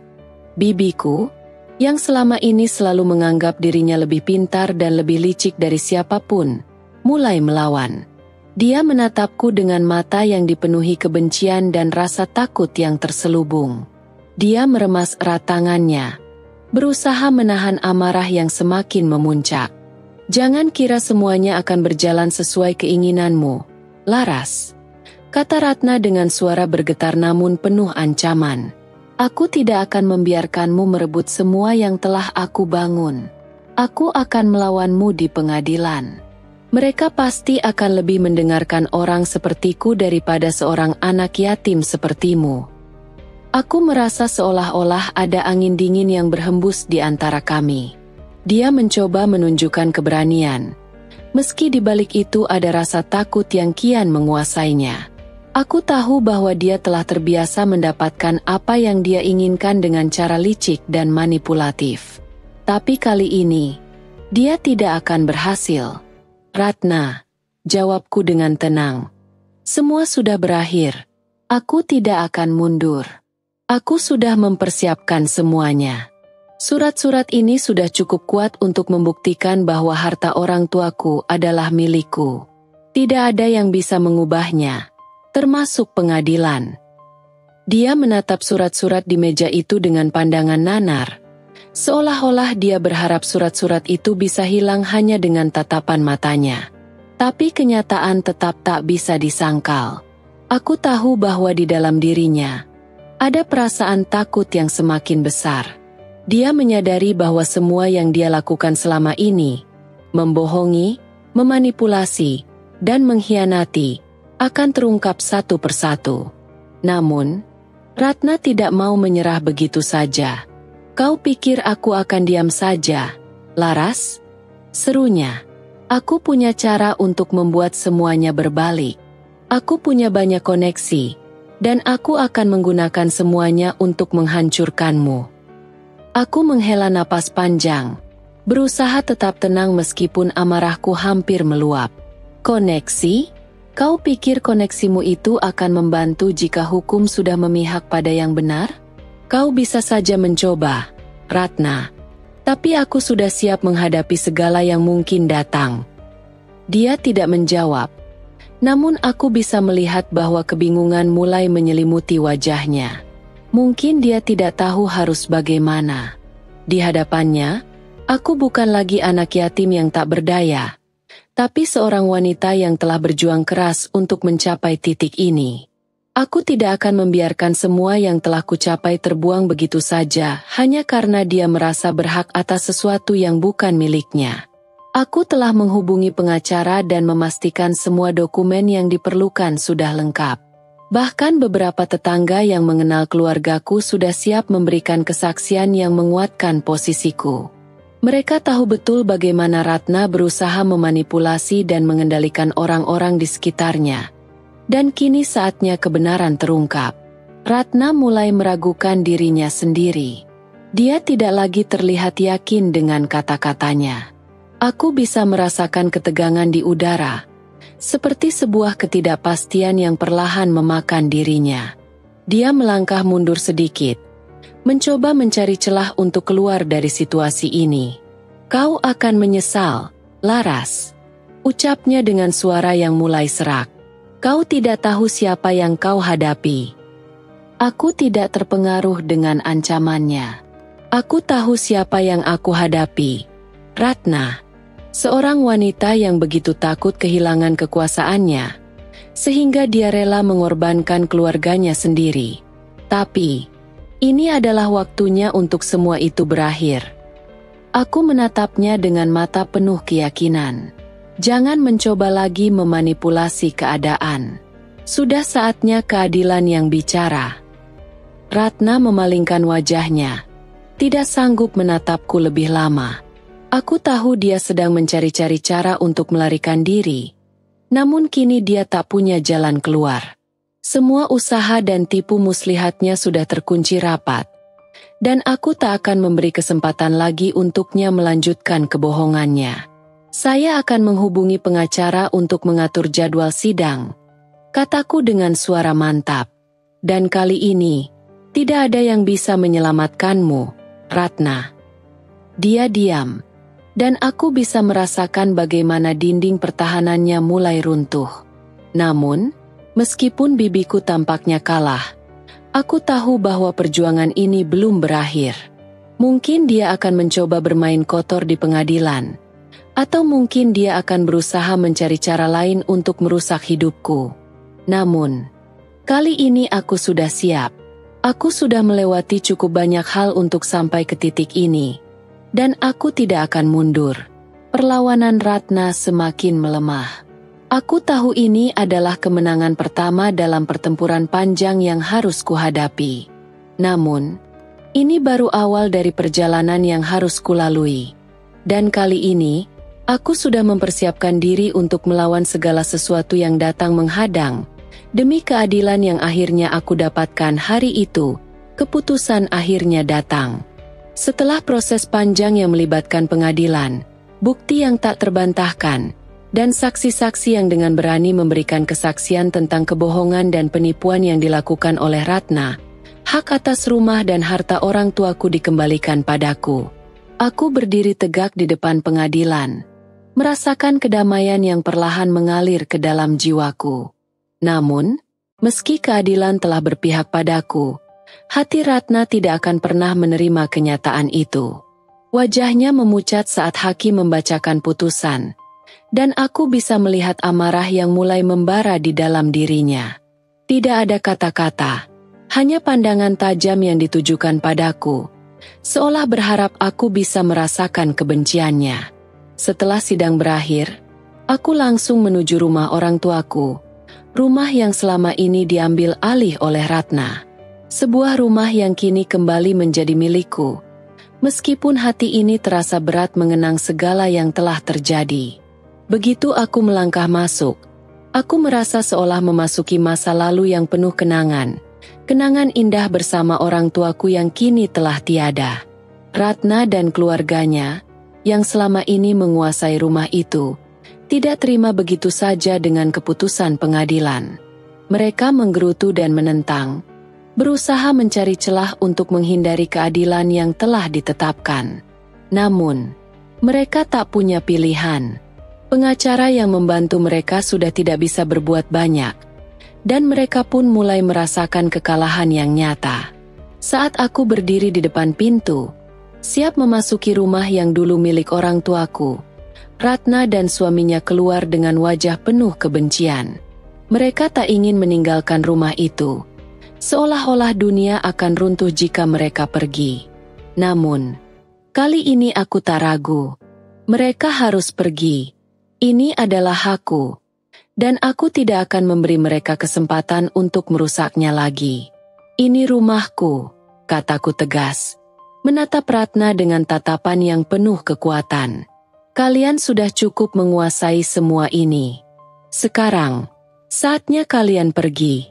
[SPEAKER 1] Bibiku, yang selama ini selalu menganggap dirinya lebih pintar dan lebih licik dari siapapun, mulai melawan. Dia menatapku dengan mata yang dipenuhi kebencian dan rasa takut yang terselubung. Dia meremas erat tangannya, berusaha menahan amarah yang semakin memuncak. Jangan kira semuanya akan berjalan sesuai keinginanmu, Laras. Kata Ratna dengan suara bergetar namun penuh ancaman. Aku tidak akan membiarkanmu merebut semua yang telah aku bangun. Aku akan melawanmu di pengadilan. Mereka pasti akan lebih mendengarkan orang sepertiku daripada seorang anak yatim sepertimu. Aku merasa seolah-olah ada angin dingin yang berhembus di antara kami. Dia mencoba menunjukkan keberanian. Meski di balik itu ada rasa takut yang kian menguasainya. Aku tahu bahwa dia telah terbiasa mendapatkan apa yang dia inginkan dengan cara licik dan manipulatif. Tapi kali ini, dia tidak akan berhasil. Ratna, jawabku dengan tenang. Semua sudah berakhir. Aku tidak akan mundur. Aku sudah mempersiapkan semuanya. Surat-surat ini sudah cukup kuat untuk membuktikan bahwa harta orang tuaku adalah milikku. Tidak ada yang bisa mengubahnya, termasuk pengadilan. Dia menatap surat-surat di meja itu dengan pandangan nanar, seolah-olah dia berharap surat-surat itu bisa hilang hanya dengan tatapan matanya. Tapi kenyataan tetap tak bisa disangkal. Aku tahu bahwa di dalam dirinya ada perasaan takut yang semakin besar. Dia menyadari bahwa semua yang dia lakukan selama ini, membohongi, memanipulasi, dan mengkhianati, akan terungkap satu persatu. Namun, Ratna tidak mau menyerah begitu saja. Kau pikir aku akan diam saja, Laras? Serunya. Aku punya cara untuk membuat semuanya berbalik. Aku punya banyak koneksi, dan aku akan menggunakan semuanya untuk menghancurkanmu. Aku menghela napas panjang, berusaha tetap tenang meskipun amarahku hampir meluap. Koneksi? Kau pikir koneksimu itu akan membantu jika hukum sudah memihak pada yang benar? Kau bisa saja mencoba, Ratna. Tapi aku sudah siap menghadapi segala yang mungkin datang. Dia tidak menjawab. Namun aku bisa melihat bahwa kebingungan mulai menyelimuti wajahnya. Mungkin dia tidak tahu harus bagaimana. Di hadapannya, aku bukan lagi anak yatim yang tak berdaya, tapi seorang wanita yang telah berjuang keras untuk mencapai titik ini. Aku tidak akan membiarkan semua yang telah kucapai terbuang begitu saja hanya karena dia merasa berhak atas sesuatu yang bukan miliknya. Aku telah menghubungi pengacara dan memastikan semua dokumen yang diperlukan sudah lengkap. Bahkan beberapa tetangga yang mengenal keluargaku sudah siap memberikan kesaksian yang menguatkan posisiku. Mereka tahu betul bagaimana Ratna berusaha memanipulasi dan mengendalikan orang-orang di sekitarnya. Dan kini saatnya kebenaran terungkap. Ratna mulai meragukan dirinya sendiri. Dia tidak lagi terlihat yakin dengan kata-katanya. Aku bisa merasakan ketegangan di udara, seperti sebuah ketidakpastian yang perlahan memakan dirinya. Dia melangkah mundur sedikit, mencoba mencari celah untuk keluar dari situasi ini. "Kau akan menyesal, Laras," ucapnya dengan suara yang mulai serak. "Kau tidak tahu siapa yang kau hadapi." Aku tidak terpengaruh dengan ancamannya. Aku tahu siapa yang aku hadapi. Ratna. Seorang wanita yang begitu takut kehilangan kekuasaannya, sehingga dia rela mengorbankan keluarganya sendiri. Tapi, ini adalah waktunya untuk semua itu berakhir. Aku menatapnya dengan mata penuh keyakinan. Jangan mencoba lagi memanipulasi keadaan. Sudah saatnya keadilan yang bicara. Ratna memalingkan wajahnya. Tidak sanggup menatapku lebih lama. Aku tahu dia sedang mencari-cari cara untuk melarikan diri. Namun kini dia tak punya jalan keluar. Semua usaha dan tipu muslihatnya sudah terkunci rapat. Dan aku tak akan memberi kesempatan lagi untuknya melanjutkan kebohongannya. "Saya akan menghubungi pengacara untuk mengatur jadwal sidang," kataku dengan suara mantap. "Dan kali ini, tidak ada yang bisa menyelamatkanmu, Ratna." Dia diam, dan aku bisa merasakan bagaimana dinding pertahanannya mulai runtuh. Namun, meskipun bibiku tampaknya kalah, aku tahu bahwa perjuangan ini belum berakhir. Mungkin dia akan mencoba bermain kotor di pengadilan, atau mungkin dia akan berusaha mencari cara lain untuk merusak hidupku. Namun, kali ini aku sudah siap. Aku sudah melewati cukup banyak hal untuk sampai ke titik ini. Dan aku tidak akan mundur. Perlawanan Ratna semakin melemah. Aku tahu ini adalah kemenangan pertama dalam pertempuran panjang yang harus kuhadapi. Namun, ini baru awal dari perjalanan yang harus kulalui. Dan kali ini, aku sudah mempersiapkan diri untuk melawan segala sesuatu yang datang menghadang. Demi keadilan yang akhirnya aku dapatkan hari itu, keputusan akhirnya datang. Setelah proses panjang yang melibatkan pengadilan, bukti yang tak terbantahkan, dan saksi-saksi yang dengan berani memberikan kesaksian tentang kebohongan dan penipuan yang dilakukan oleh Ratna, hak atas rumah dan harta orang tuaku dikembalikan padaku. Aku berdiri tegak di depan pengadilan, merasakan kedamaian yang perlahan mengalir ke dalam jiwaku. Namun, meski keadilan telah berpihak padaku, hati Ratna tidak akan pernah menerima kenyataan itu. Wajahnya memucat saat hakim membacakan putusan, dan aku bisa melihat amarah yang mulai membara di dalam dirinya. Tidak ada kata-kata, hanya pandangan tajam yang ditujukan padaku, seolah berharap aku bisa merasakan kebenciannya. Setelah sidang berakhir, aku langsung menuju rumah orang tuaku, rumah yang selama ini diambil alih oleh Ratna. Sebuah rumah yang kini kembali menjadi milikku, meskipun hati ini terasa berat mengenang segala yang telah terjadi. Begitu aku melangkah masuk, aku merasa seolah memasuki masa lalu yang penuh kenangan. Kenangan indah bersama orang tuaku yang kini telah tiada. Ratna dan keluarganya, yang selama ini menguasai rumah itu, tidak terima begitu saja dengan keputusan pengadilan. Mereka menggerutu dan menentang, berusaha mencari celah untuk menghindari keadilan yang telah ditetapkan. Namun, mereka tak punya pilihan. Pengacara yang membantu mereka sudah tidak bisa berbuat banyak, dan mereka pun mulai merasakan kekalahan yang nyata. Saat aku berdiri di depan pintu, siap memasuki rumah yang dulu milik orang tuaku, Ratna dan suaminya keluar dengan wajah penuh kebencian. Mereka tak ingin meninggalkan rumah itu. Seolah-olah dunia akan runtuh jika mereka pergi. Namun, kali ini aku tak ragu. Mereka harus pergi. Ini adalah hakku. Dan aku tidak akan memberi mereka kesempatan untuk merusaknya lagi. Ini rumahku, kataku tegas. Menatap Ratna dengan tatapan yang penuh kekuatan. Kalian sudah cukup menguasai semua ini. Sekarang, saatnya kalian pergi.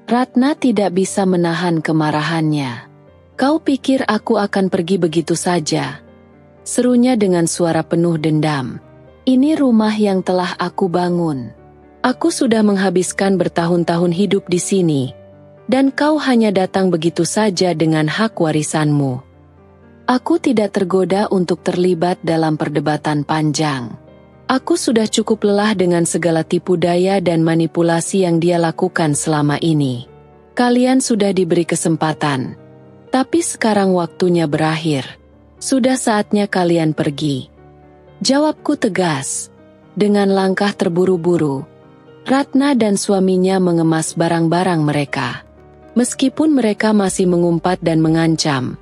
[SPEAKER 1] Ratna tidak bisa menahan kemarahannya. Kau pikir aku akan pergi begitu saja? Serunya dengan suara penuh dendam. Ini rumah yang telah aku bangun. Aku sudah menghabiskan bertahun-tahun hidup di sini. Dan kau hanya datang begitu saja dengan hak warisanmu. Aku tidak tergoda untuk terlibat dalam perdebatan panjang. Aku sudah cukup lelah dengan segala tipu daya dan manipulasi yang dia lakukan selama ini. Kalian sudah diberi kesempatan. Tapi sekarang waktunya berakhir. Sudah saatnya kalian pergi. Jawabku tegas. Dengan langkah terburu-buru, Ratna dan suaminya mengemas barang-barang mereka. Meskipun mereka masih mengumpat dan mengancam,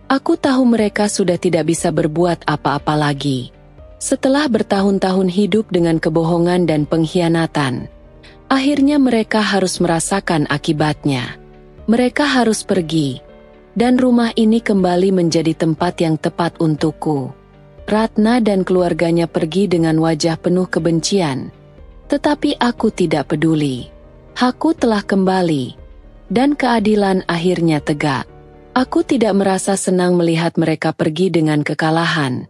[SPEAKER 1] aku tahu mereka sudah tidak bisa berbuat apa-apa lagi. Setelah bertahun-tahun hidup dengan kebohongan dan pengkhianatan, akhirnya mereka harus merasakan akibatnya. Mereka harus pergi, dan rumah ini kembali menjadi tempat yang tepat untukku. Ratna dan keluarganya pergi dengan wajah penuh kebencian. Tetapi aku tidak peduli. Hakku telah kembali, dan keadilan akhirnya tegak. Aku tidak merasa senang melihat mereka pergi dengan kekalahan,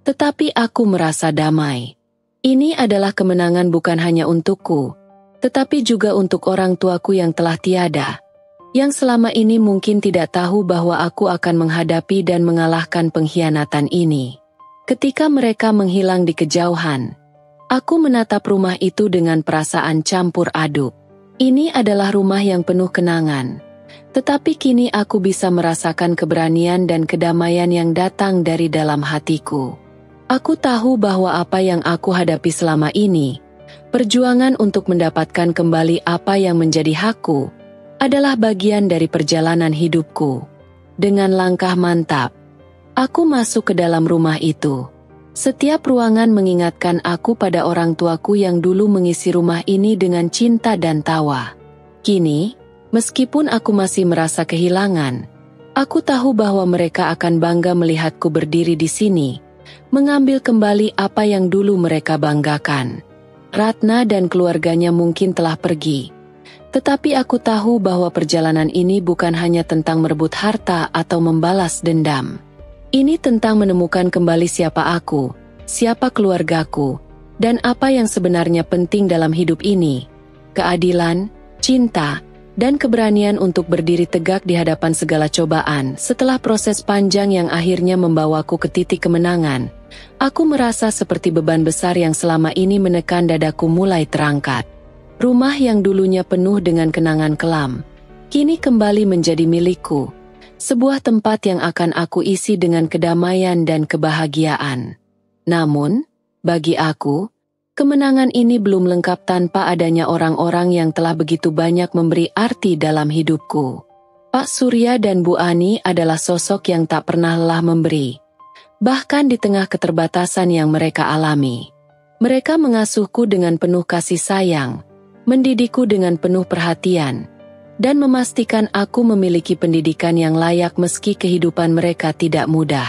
[SPEAKER 1] tetapi aku merasa damai. Ini adalah kemenangan bukan hanya untukku, tetapi juga untuk orang tuaku yang telah tiada, yang selama ini mungkin tidak tahu bahwa aku akan menghadapi dan mengalahkan pengkhianatan ini. Ketika mereka menghilang di kejauhan, aku menatap rumah itu dengan perasaan campur aduk. Ini adalah rumah yang penuh kenangan, tetapi kini aku bisa merasakan keberanian dan kedamaian yang datang dari dalam hatiku. Aku tahu bahwa apa yang aku hadapi selama ini, perjuangan untuk mendapatkan kembali apa yang menjadi hakku, adalah bagian dari perjalanan hidupku. Dengan langkah mantap, aku masuk ke dalam rumah itu. Setiap ruangan mengingatkan aku pada orang tuaku yang dulu mengisi rumah ini dengan cinta dan tawa. Kini, meskipun aku masih merasa kehilangan, aku tahu bahwa mereka akan bangga melihatku berdiri di sini, mengambil kembali apa yang dulu mereka banggakan. Ratna dan keluarganya mungkin telah pergi, tetapi aku tahu bahwa perjalanan ini bukan hanya tentang merebut harta atau membalas dendam. Ini tentang menemukan kembali siapa aku, siapa keluargaku, dan apa yang sebenarnya penting dalam hidup ini. Keadilan, cinta, dan keberanian untuk berdiri tegak di hadapan segala cobaan. Setelah proses panjang yang akhirnya membawaku ke titik kemenangan, aku merasa seperti beban besar yang selama ini menekan dadaku mulai terangkat. Rumah yang dulunya penuh dengan kenangan kelam, kini kembali menjadi milikku. Sebuah tempat yang akan aku isi dengan kedamaian dan kebahagiaan. Namun, bagi aku, kemenangan ini belum lengkap tanpa adanya orang-orang yang telah begitu banyak memberi arti dalam hidupku. Pak Surya dan Bu Ani adalah sosok yang tak pernah lelah memberi. Bahkan di tengah keterbatasan yang mereka alami, mereka mengasuhku dengan penuh kasih sayang, mendidikku dengan penuh perhatian, dan memastikan aku memiliki pendidikan yang layak meski kehidupan mereka tidak mudah.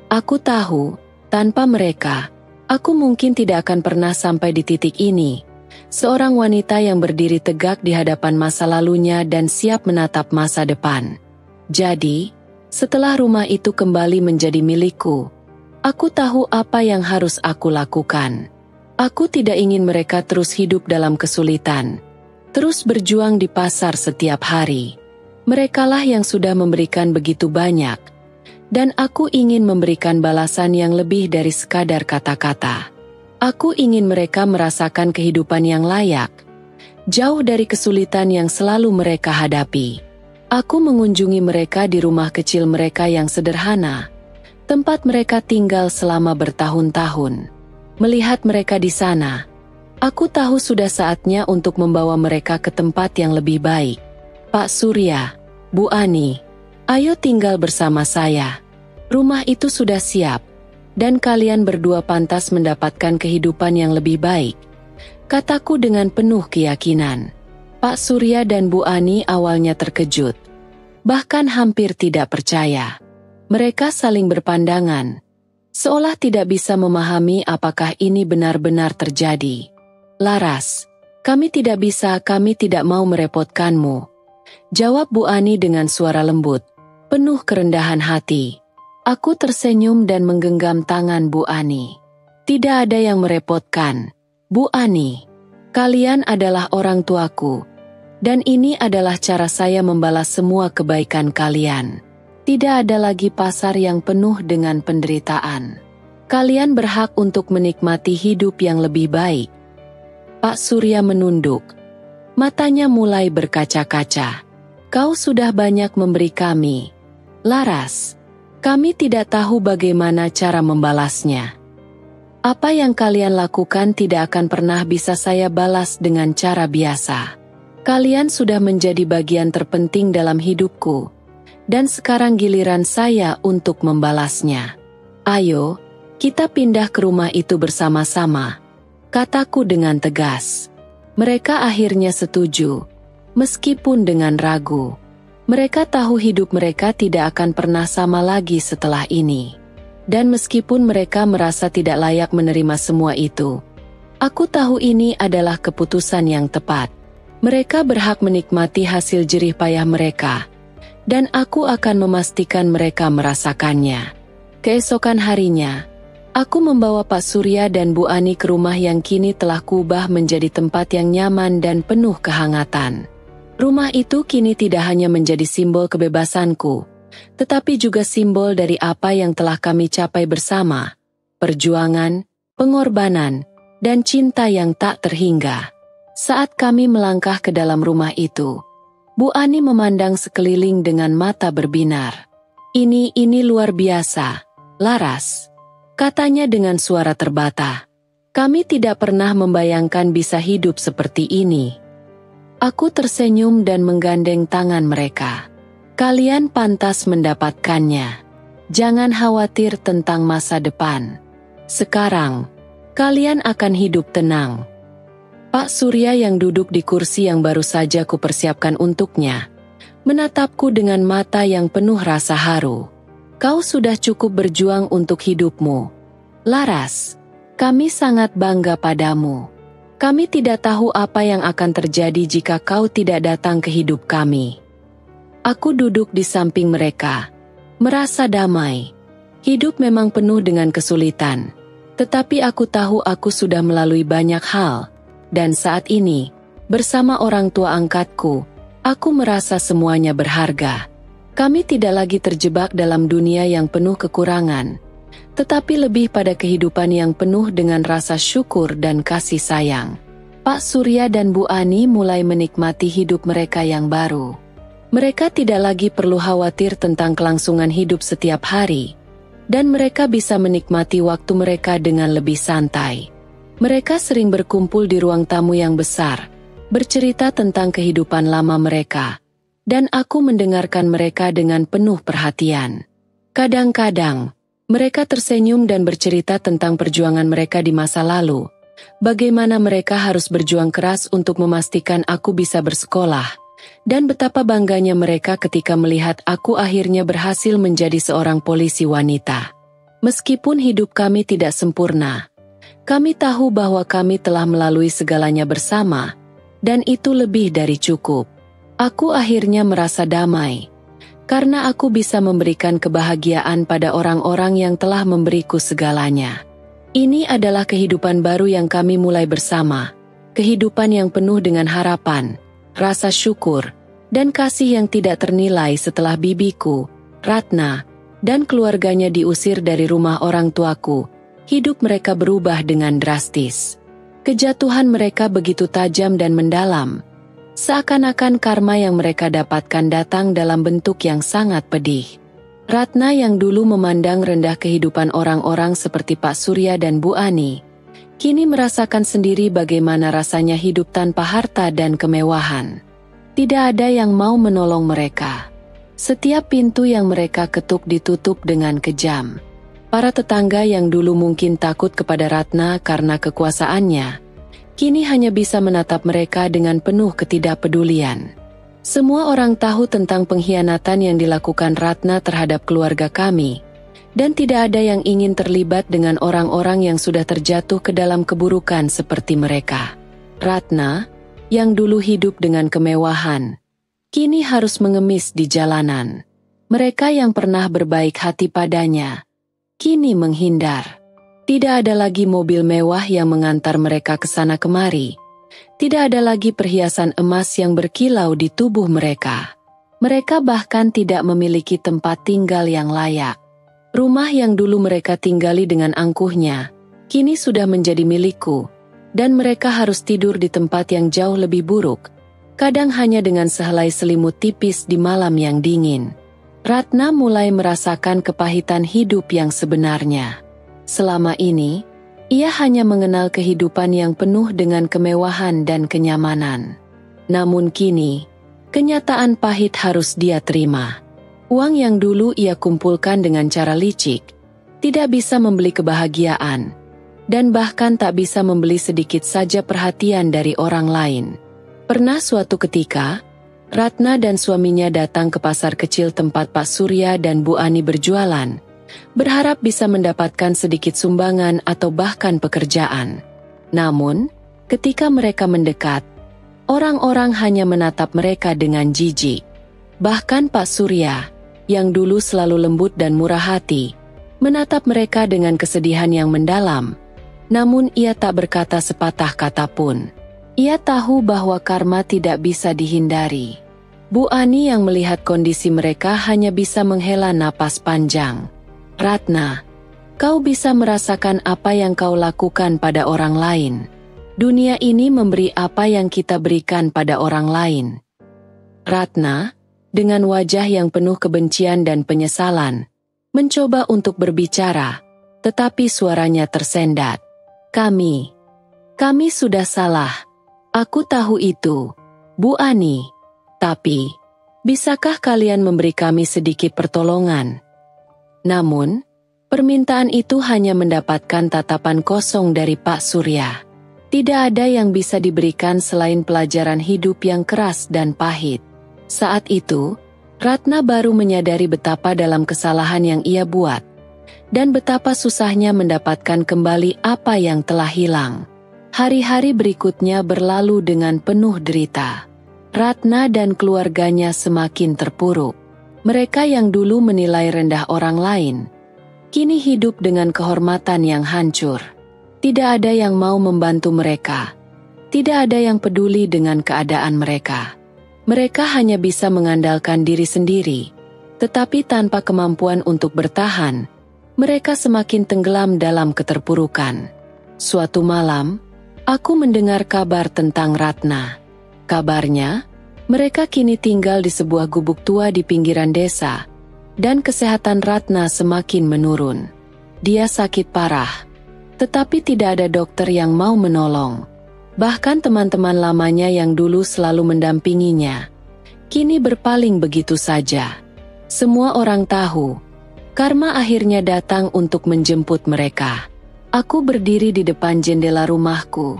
[SPEAKER 1] Aku tahu, tanpa mereka, aku mungkin tidak akan pernah sampai di titik ini. Seorang wanita yang berdiri tegak di hadapan masa lalunya dan siap menatap masa depan. Jadi, setelah rumah itu kembali menjadi milikku, aku tahu apa yang harus aku lakukan. Aku tidak ingin mereka terus hidup dalam kesulitan, terus berjuang di pasar setiap hari. Merekalah yang sudah memberikan begitu banyak, dan aku ingin memberikan balasan yang lebih dari sekadar kata-kata. Aku ingin mereka merasakan kehidupan yang layak, jauh dari kesulitan yang selalu mereka hadapi. Aku mengunjungi mereka di rumah kecil mereka yang sederhana, tempat mereka tinggal selama bertahun-tahun. Melihat mereka di sana, aku tahu sudah saatnya untuk membawa mereka ke tempat yang lebih baik. Pak Surya, Bu Ani, ayo tinggal bersama saya. Rumah itu sudah siap, dan kalian berdua pantas mendapatkan kehidupan yang lebih baik, kataku dengan penuh keyakinan. Pak Surya dan Bu Ani awalnya terkejut, bahkan hampir tidak percaya. Mereka saling berpandangan, seolah tidak bisa memahami apakah ini benar-benar terjadi. Laras, kami tidak bisa, kami tidak mau merepotkanmu, jawab Bu Ani dengan suara lembut, penuh kerendahan hati. Aku tersenyum dan menggenggam tangan Bu Ani. Tidak ada yang merepotkan, Bu Ani. Kalian adalah orang tuaku, dan ini adalah cara saya membalas semua kebaikan kalian. Tidak ada lagi pasar yang penuh dengan penderitaan. Kalian berhak untuk menikmati hidup yang lebih baik. Pak Surya menunduk. Matanya mulai berkaca-kaca. Kau sudah banyak memberi kami, Laras. Kami tidak tahu bagaimana cara membalasnya. Apa yang kalian lakukan tidak akan pernah bisa saya balas dengan cara biasa. Kalian sudah menjadi bagian terpenting dalam hidupku, dan sekarang giliran saya untuk membalasnya. Ayo, kita pindah ke rumah itu bersama-sama, kataku dengan tegas. Mereka akhirnya setuju, meskipun dengan ragu. Mereka tahu hidup mereka tidak akan pernah sama lagi setelah ini. Dan meskipun mereka merasa tidak layak menerima semua itu, aku tahu ini adalah keputusan yang tepat. Mereka berhak menikmati hasil jerih payah mereka, dan aku akan memastikan mereka merasakannya. Keesokan harinya, aku membawa Pak Surya dan Bu Ani ke rumah yang kini telah kuubah menjadi tempat yang nyaman dan penuh kehangatan. Rumah itu kini tidak hanya menjadi simbol kebebasanku, tetapi juga simbol dari apa yang telah kami capai bersama, perjuangan, pengorbanan, dan cinta yang tak terhingga. Saat kami melangkah ke dalam rumah itu, Bu Ani memandang sekeliling dengan mata berbinar. Ini luar biasa, Laras, katanya dengan suara terbata. Kami tidak pernah membayangkan bisa hidup seperti ini. Aku tersenyum dan menggandeng tangan mereka. Kalian pantas mendapatkannya. Jangan khawatir tentang masa depan. Sekarang, kalian akan hidup tenang. Pak Surya yang duduk di kursi yang baru saja kupersiapkan untuknya, menatapku dengan mata yang penuh rasa haru. Kau sudah cukup berjuang untuk hidupmu, Laras. Kami sangat bangga padamu. Kami tidak tahu apa yang akan terjadi jika kau tidak datang ke hidup kami. Aku duduk di samping mereka, merasa damai. Hidup memang penuh dengan kesulitan, tetapi aku tahu aku sudah melalui banyak hal, dan saat ini, bersama orang tua angkatku, aku merasa semuanya berharga. Kami tidak lagi terjebak dalam dunia yang penuh kekurangan, tetapi lebih pada kehidupan yang penuh dengan rasa syukur dan kasih sayang. Pak Surya dan Bu Ani mulai menikmati hidup mereka yang baru. Mereka tidak lagi perlu khawatir tentang kelangsungan hidup setiap hari, dan mereka bisa menikmati waktu mereka dengan lebih santai. Mereka sering berkumpul di ruang tamu yang besar, bercerita tentang kehidupan lama mereka, dan aku mendengarkan mereka dengan penuh perhatian. Kadang-kadang, mereka tersenyum dan bercerita tentang perjuangan mereka di masa lalu, bagaimana mereka harus berjuang keras untuk memastikan aku bisa bersekolah, dan betapa bangganya mereka ketika melihat aku akhirnya berhasil menjadi seorang polisi wanita. Meskipun hidup kami tidak sempurna, kami tahu bahwa kami telah melalui segalanya bersama, dan itu lebih dari cukup. Aku akhirnya merasa damai, karena aku bisa memberikan kebahagiaan pada orang-orang yang telah memberiku segalanya. Ini adalah kehidupan baru yang kami mulai bersama, kehidupan yang penuh dengan harapan, rasa syukur, dan kasih yang tidak ternilai setelah bibiku, Ratna, dan keluarganya diusir dari rumah orang tuaku. Hidup mereka berubah dengan drastis. Kejatuhan mereka begitu tajam dan mendalam, seakan-akan karma yang mereka dapatkan datang dalam bentuk yang sangat pedih. Ratna yang dulu memandang rendah kehidupan orang-orang seperti Pak Surya dan Bu Ani, kini merasakan sendiri bagaimana rasanya hidup tanpa harta dan kemewahan. Tidak ada yang mau menolong mereka. Setiap pintu yang mereka ketuk ditutup dengan kejam. Para tetangga yang dulu mungkin takut kepada Ratna karena kekuasaannya, kini hanya bisa menatap mereka dengan penuh ketidakpedulian. Semua orang tahu tentang pengkhianatan yang dilakukan Ratna terhadap keluarga kami, dan tidak ada yang ingin terlibat dengan orang-orang yang sudah terjatuh ke dalam keburukan seperti mereka. Ratna, yang dulu hidup dengan kemewahan, kini harus mengemis di jalanan. Mereka yang pernah berbaik hati padanya, kini menghindar. Tidak ada lagi mobil mewah yang mengantar mereka ke sana kemari. Tidak ada lagi perhiasan emas yang berkilau di tubuh mereka. Mereka bahkan tidak memiliki tempat tinggal yang layak. Rumah yang dulu mereka tinggali dengan angkuhnya, kini sudah menjadi milikku, dan mereka harus tidur di tempat yang jauh lebih buruk, kadang hanya dengan sehelai selimut tipis di malam yang dingin. Ratna mulai merasakan kepahitan hidup yang sebenarnya. Selama ini, ia hanya mengenal kehidupan yang penuh dengan kemewahan dan kenyamanan. Namun kini, kenyataan pahit harus dia terima. Uang yang dulu ia kumpulkan dengan cara licik, tidak bisa membeli kebahagiaan, dan bahkan tak bisa membeli sedikit saja perhatian dari orang lain. Pernah suatu ketika, Ratna dan suaminya datang ke pasar kecil tempat Pak Surya dan Bu Ani berjualan, berharap bisa mendapatkan sedikit sumbangan atau bahkan pekerjaan. Namun, ketika mereka mendekat, orang-orang hanya menatap mereka dengan jijik. Bahkan Pak Surya, yang dulu selalu lembut dan murah hati, menatap mereka dengan kesedihan yang mendalam. Namun ia tak berkata sepatah kata pun. Ia tahu bahwa karma tidak bisa dihindari. Bu Ani yang melihat kondisi mereka hanya bisa menghela napas panjang. Ratna, kau bisa merasakan apa yang kau lakukan pada orang lain. Dunia ini memberi apa yang kita berikan pada orang lain. Ratna, dengan wajah yang penuh kebencian dan penyesalan, mencoba untuk berbicara, tetapi suaranya tersendat. Kami sudah salah. Aku tahu itu, Bu Ani. Tapi, bisakah kalian memberi kami sedikit pertolongan? Namun, permintaan itu hanya mendapatkan tatapan kosong dari Pak Surya. Tidak ada yang bisa diberikan selain pelajaran hidup yang keras dan pahit. Saat itu, Ratna baru menyadari betapa dalam kesalahan yang ia buat, dan betapa susahnya mendapatkan kembali apa yang telah hilang. Hari-hari berikutnya berlalu dengan penuh derita. Ratna dan keluarganya semakin terpuruk. Mereka yang dulu menilai rendah orang lain, kini hidup dengan kehormatan yang hancur. Tidak ada yang mau membantu mereka. Tidak ada yang peduli dengan keadaan mereka. Mereka hanya bisa mengandalkan diri sendiri, tetapi tanpa kemampuan untuk bertahan, mereka semakin tenggelam dalam keterpurukan. Suatu malam, aku mendengar kabar tentang Ratna. Kabarnya, mereka kini tinggal di sebuah gubuk tua di pinggiran desa, dan kesehatan Ratna semakin menurun. Dia sakit parah, tetapi tidak ada dokter yang mau menolong. Bahkan teman-teman lamanya yang dulu selalu mendampinginya, kini berpaling begitu saja. Semua orang tahu, karma akhirnya datang untuk menjemput mereka. Aku berdiri di depan jendela rumahku,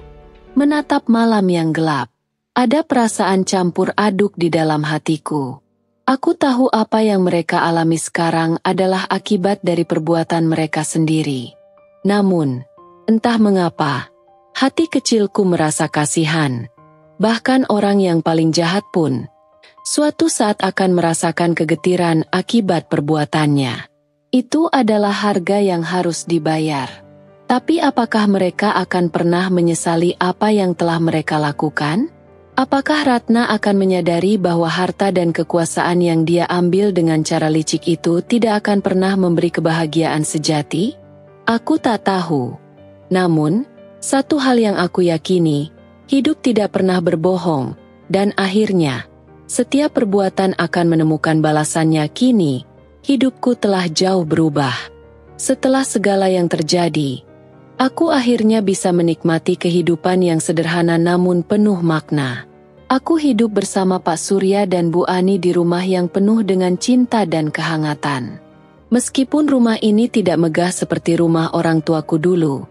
[SPEAKER 1] menatap malam yang gelap. Ada perasaan campur aduk di dalam hatiku. Aku tahu apa yang mereka alami sekarang adalah akibat dari perbuatan mereka sendiri. Namun, entah mengapa, hati kecilku merasa kasihan. Bahkan orang yang paling jahat pun, suatu saat akan merasakan kegetiran akibat perbuatannya. Itu adalah harga yang harus dibayar. Tapi apakah mereka akan pernah menyesali apa yang telah mereka lakukan? Apakah Ratna akan menyadari bahwa harta dan kekuasaan yang dia ambil dengan cara licik itu tidak akan pernah memberi kebahagiaan sejati? Aku tak tahu. Namun, satu hal yang aku yakini, hidup tidak pernah berbohong, dan akhirnya, setiap perbuatan akan menemukan balasannya. Kini, hidupku telah jauh berubah. Setelah segala yang terjadi, Aku akhirnya bisa menikmati kehidupan yang sederhana namun penuh makna. Aku hidup bersama Pak Surya dan Bu Ani di rumah yang penuh dengan cinta dan kehangatan. Meskipun rumah ini tidak megah seperti rumah orang tuaku dulu,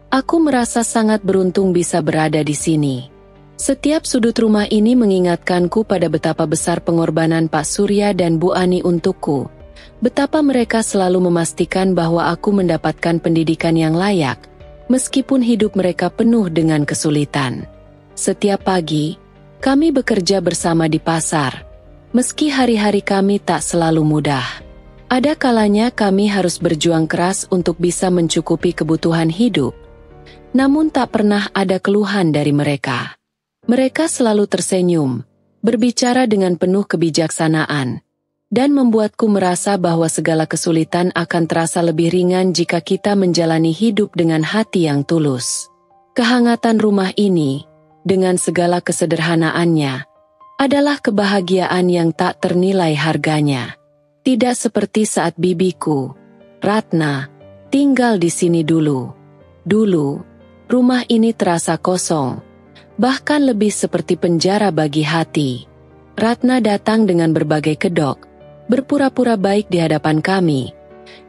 [SPEAKER 1] aku merasa sangat beruntung bisa berada di sini. Setiap sudut rumah ini mengingatkanku pada betapa besar pengorbanan Pak Surya dan Bu Ani untukku. Betapa mereka selalu memastikan bahwa aku mendapatkan pendidikan yang layak, meskipun hidup mereka penuh dengan kesulitan. Setiap pagi, kami bekerja bersama di pasar. Meski hari-hari kami tak selalu mudah. Ada kalanya kami harus berjuang keras untuk bisa mencukupi kebutuhan hidup. Namun tak pernah ada keluhan dari mereka. Mereka selalu tersenyum, berbicara dengan penuh kebijaksanaan, dan membuatku merasa bahwa segala kesulitan akan terasa lebih ringan jika kita menjalani hidup dengan hati yang tulus. Kehangatan rumah ini, dengan segala kesederhanaannya, adalah kebahagiaan yang tak ternilai harganya. Tidak seperti saat bibiku, Ratna, tinggal di sini dulu. Dulu, rumah ini terasa kosong, bahkan lebih seperti penjara bagi hati. Ratna datang dengan berbagai kedok, berpura-pura baik di hadapan kami.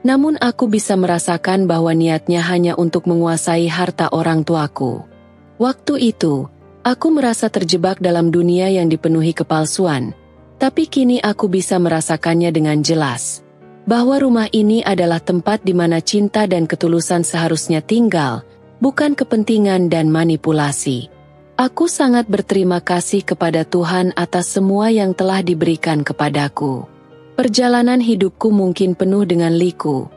[SPEAKER 1] Namun aku bisa merasakan bahwa niatnya hanya untuk menguasai harta orang tuaku. Waktu itu, aku merasa terjebak dalam dunia yang dipenuhi kepalsuan, tapi kini aku bisa merasakannya dengan jelas, bahwa rumah ini adalah tempat di mana cinta dan ketulusan seharusnya tinggal, bukan kepentingan dan manipulasi. Aku sangat berterima kasih kepada Tuhan atas semua yang telah diberikan kepadaku. Perjalanan hidupku mungkin penuh dengan liku,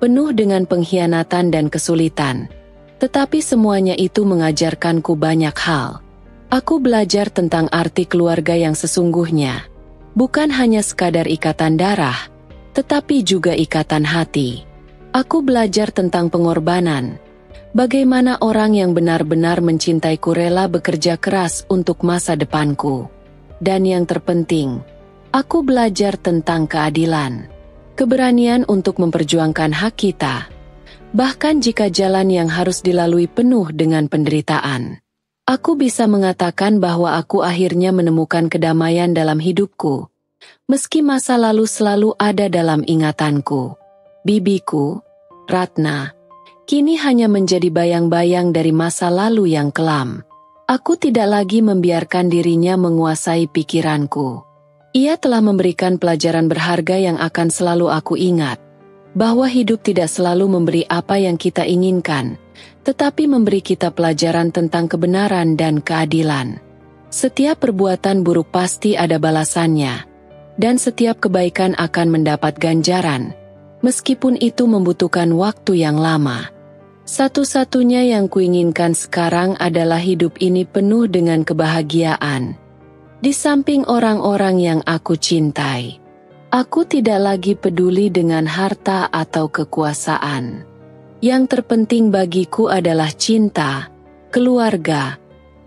[SPEAKER 1] penuh dengan pengkhianatan dan kesulitan, tetapi semuanya itu mengajarkanku banyak hal. Aku belajar tentang arti keluarga yang sesungguhnya. Bukan hanya sekadar ikatan darah, tetapi juga ikatan hati. Aku belajar tentang pengorbanan. Bagaimana orang yang benar-benar mencintaiku rela bekerja keras untuk masa depanku. Dan yang terpenting, aku belajar tentang keadilan. Keberanian untuk memperjuangkan hak kita. Bahkan jika jalan yang harus dilalui penuh dengan penderitaan. Aku bisa mengatakan bahwa aku akhirnya menemukan kedamaian dalam hidupku. Meski masa lalu selalu ada dalam ingatanku. Bibiku, Ratna, kini hanya menjadi bayang-bayang dari masa lalu yang kelam. Aku tidak lagi membiarkan dirinya menguasai pikiranku. Ia telah memberikan pelajaran berharga yang akan selalu aku ingat. Bahwa hidup tidak selalu memberi apa yang kita inginkan, tetapi memberi kita pelajaran tentang kebenaran dan keadilan. Setiap perbuatan buruk pasti ada balasannya, dan setiap kebaikan akan mendapat ganjaran, meskipun itu membutuhkan waktu yang lama. Satu-satunya yang kuinginkan sekarang adalah hidup ini penuh dengan kebahagiaan. Di samping orang-orang yang aku cintai, aku tidak lagi peduli dengan harta atau kekuasaan. Yang terpenting bagiku adalah cinta, keluarga,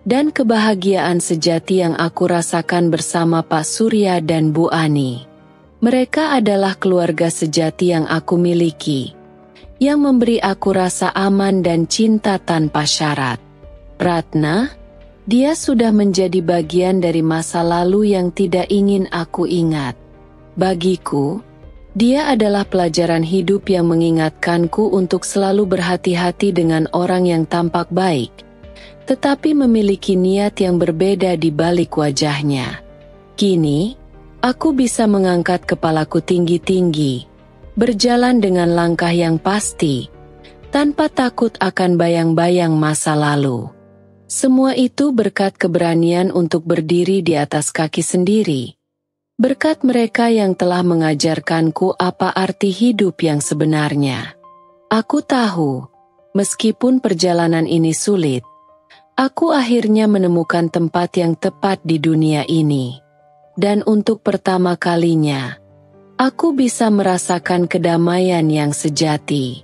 [SPEAKER 1] dan kebahagiaan sejati yang aku rasakan bersama Pak Surya dan Bu Ani. Mereka adalah keluarga sejati yang aku miliki, yang memberi aku rasa aman dan cinta tanpa syarat. Ratna, dia sudah menjadi bagian dari masa lalu yang tidak ingin aku ingat. Bagiku, dia adalah pelajaran hidup yang mengingatkanku untuk selalu berhati-hati dengan orang yang tampak baik, tetapi memiliki niat yang berbeda di balik wajahnya. Kini, aku bisa mengangkat kepalaku tinggi-tinggi, berjalan dengan langkah yang pasti, tanpa takut akan bayang-bayang masa lalu. Semua itu berkat keberanian untuk berdiri di atas kaki sendiri. Berkat mereka yang telah mengajarkanku apa arti hidup yang sebenarnya. Aku tahu, meskipun perjalanan ini sulit, aku akhirnya menemukan tempat yang tepat di dunia ini. Dan untuk pertama kalinya, aku bisa merasakan kedamaian yang sejati.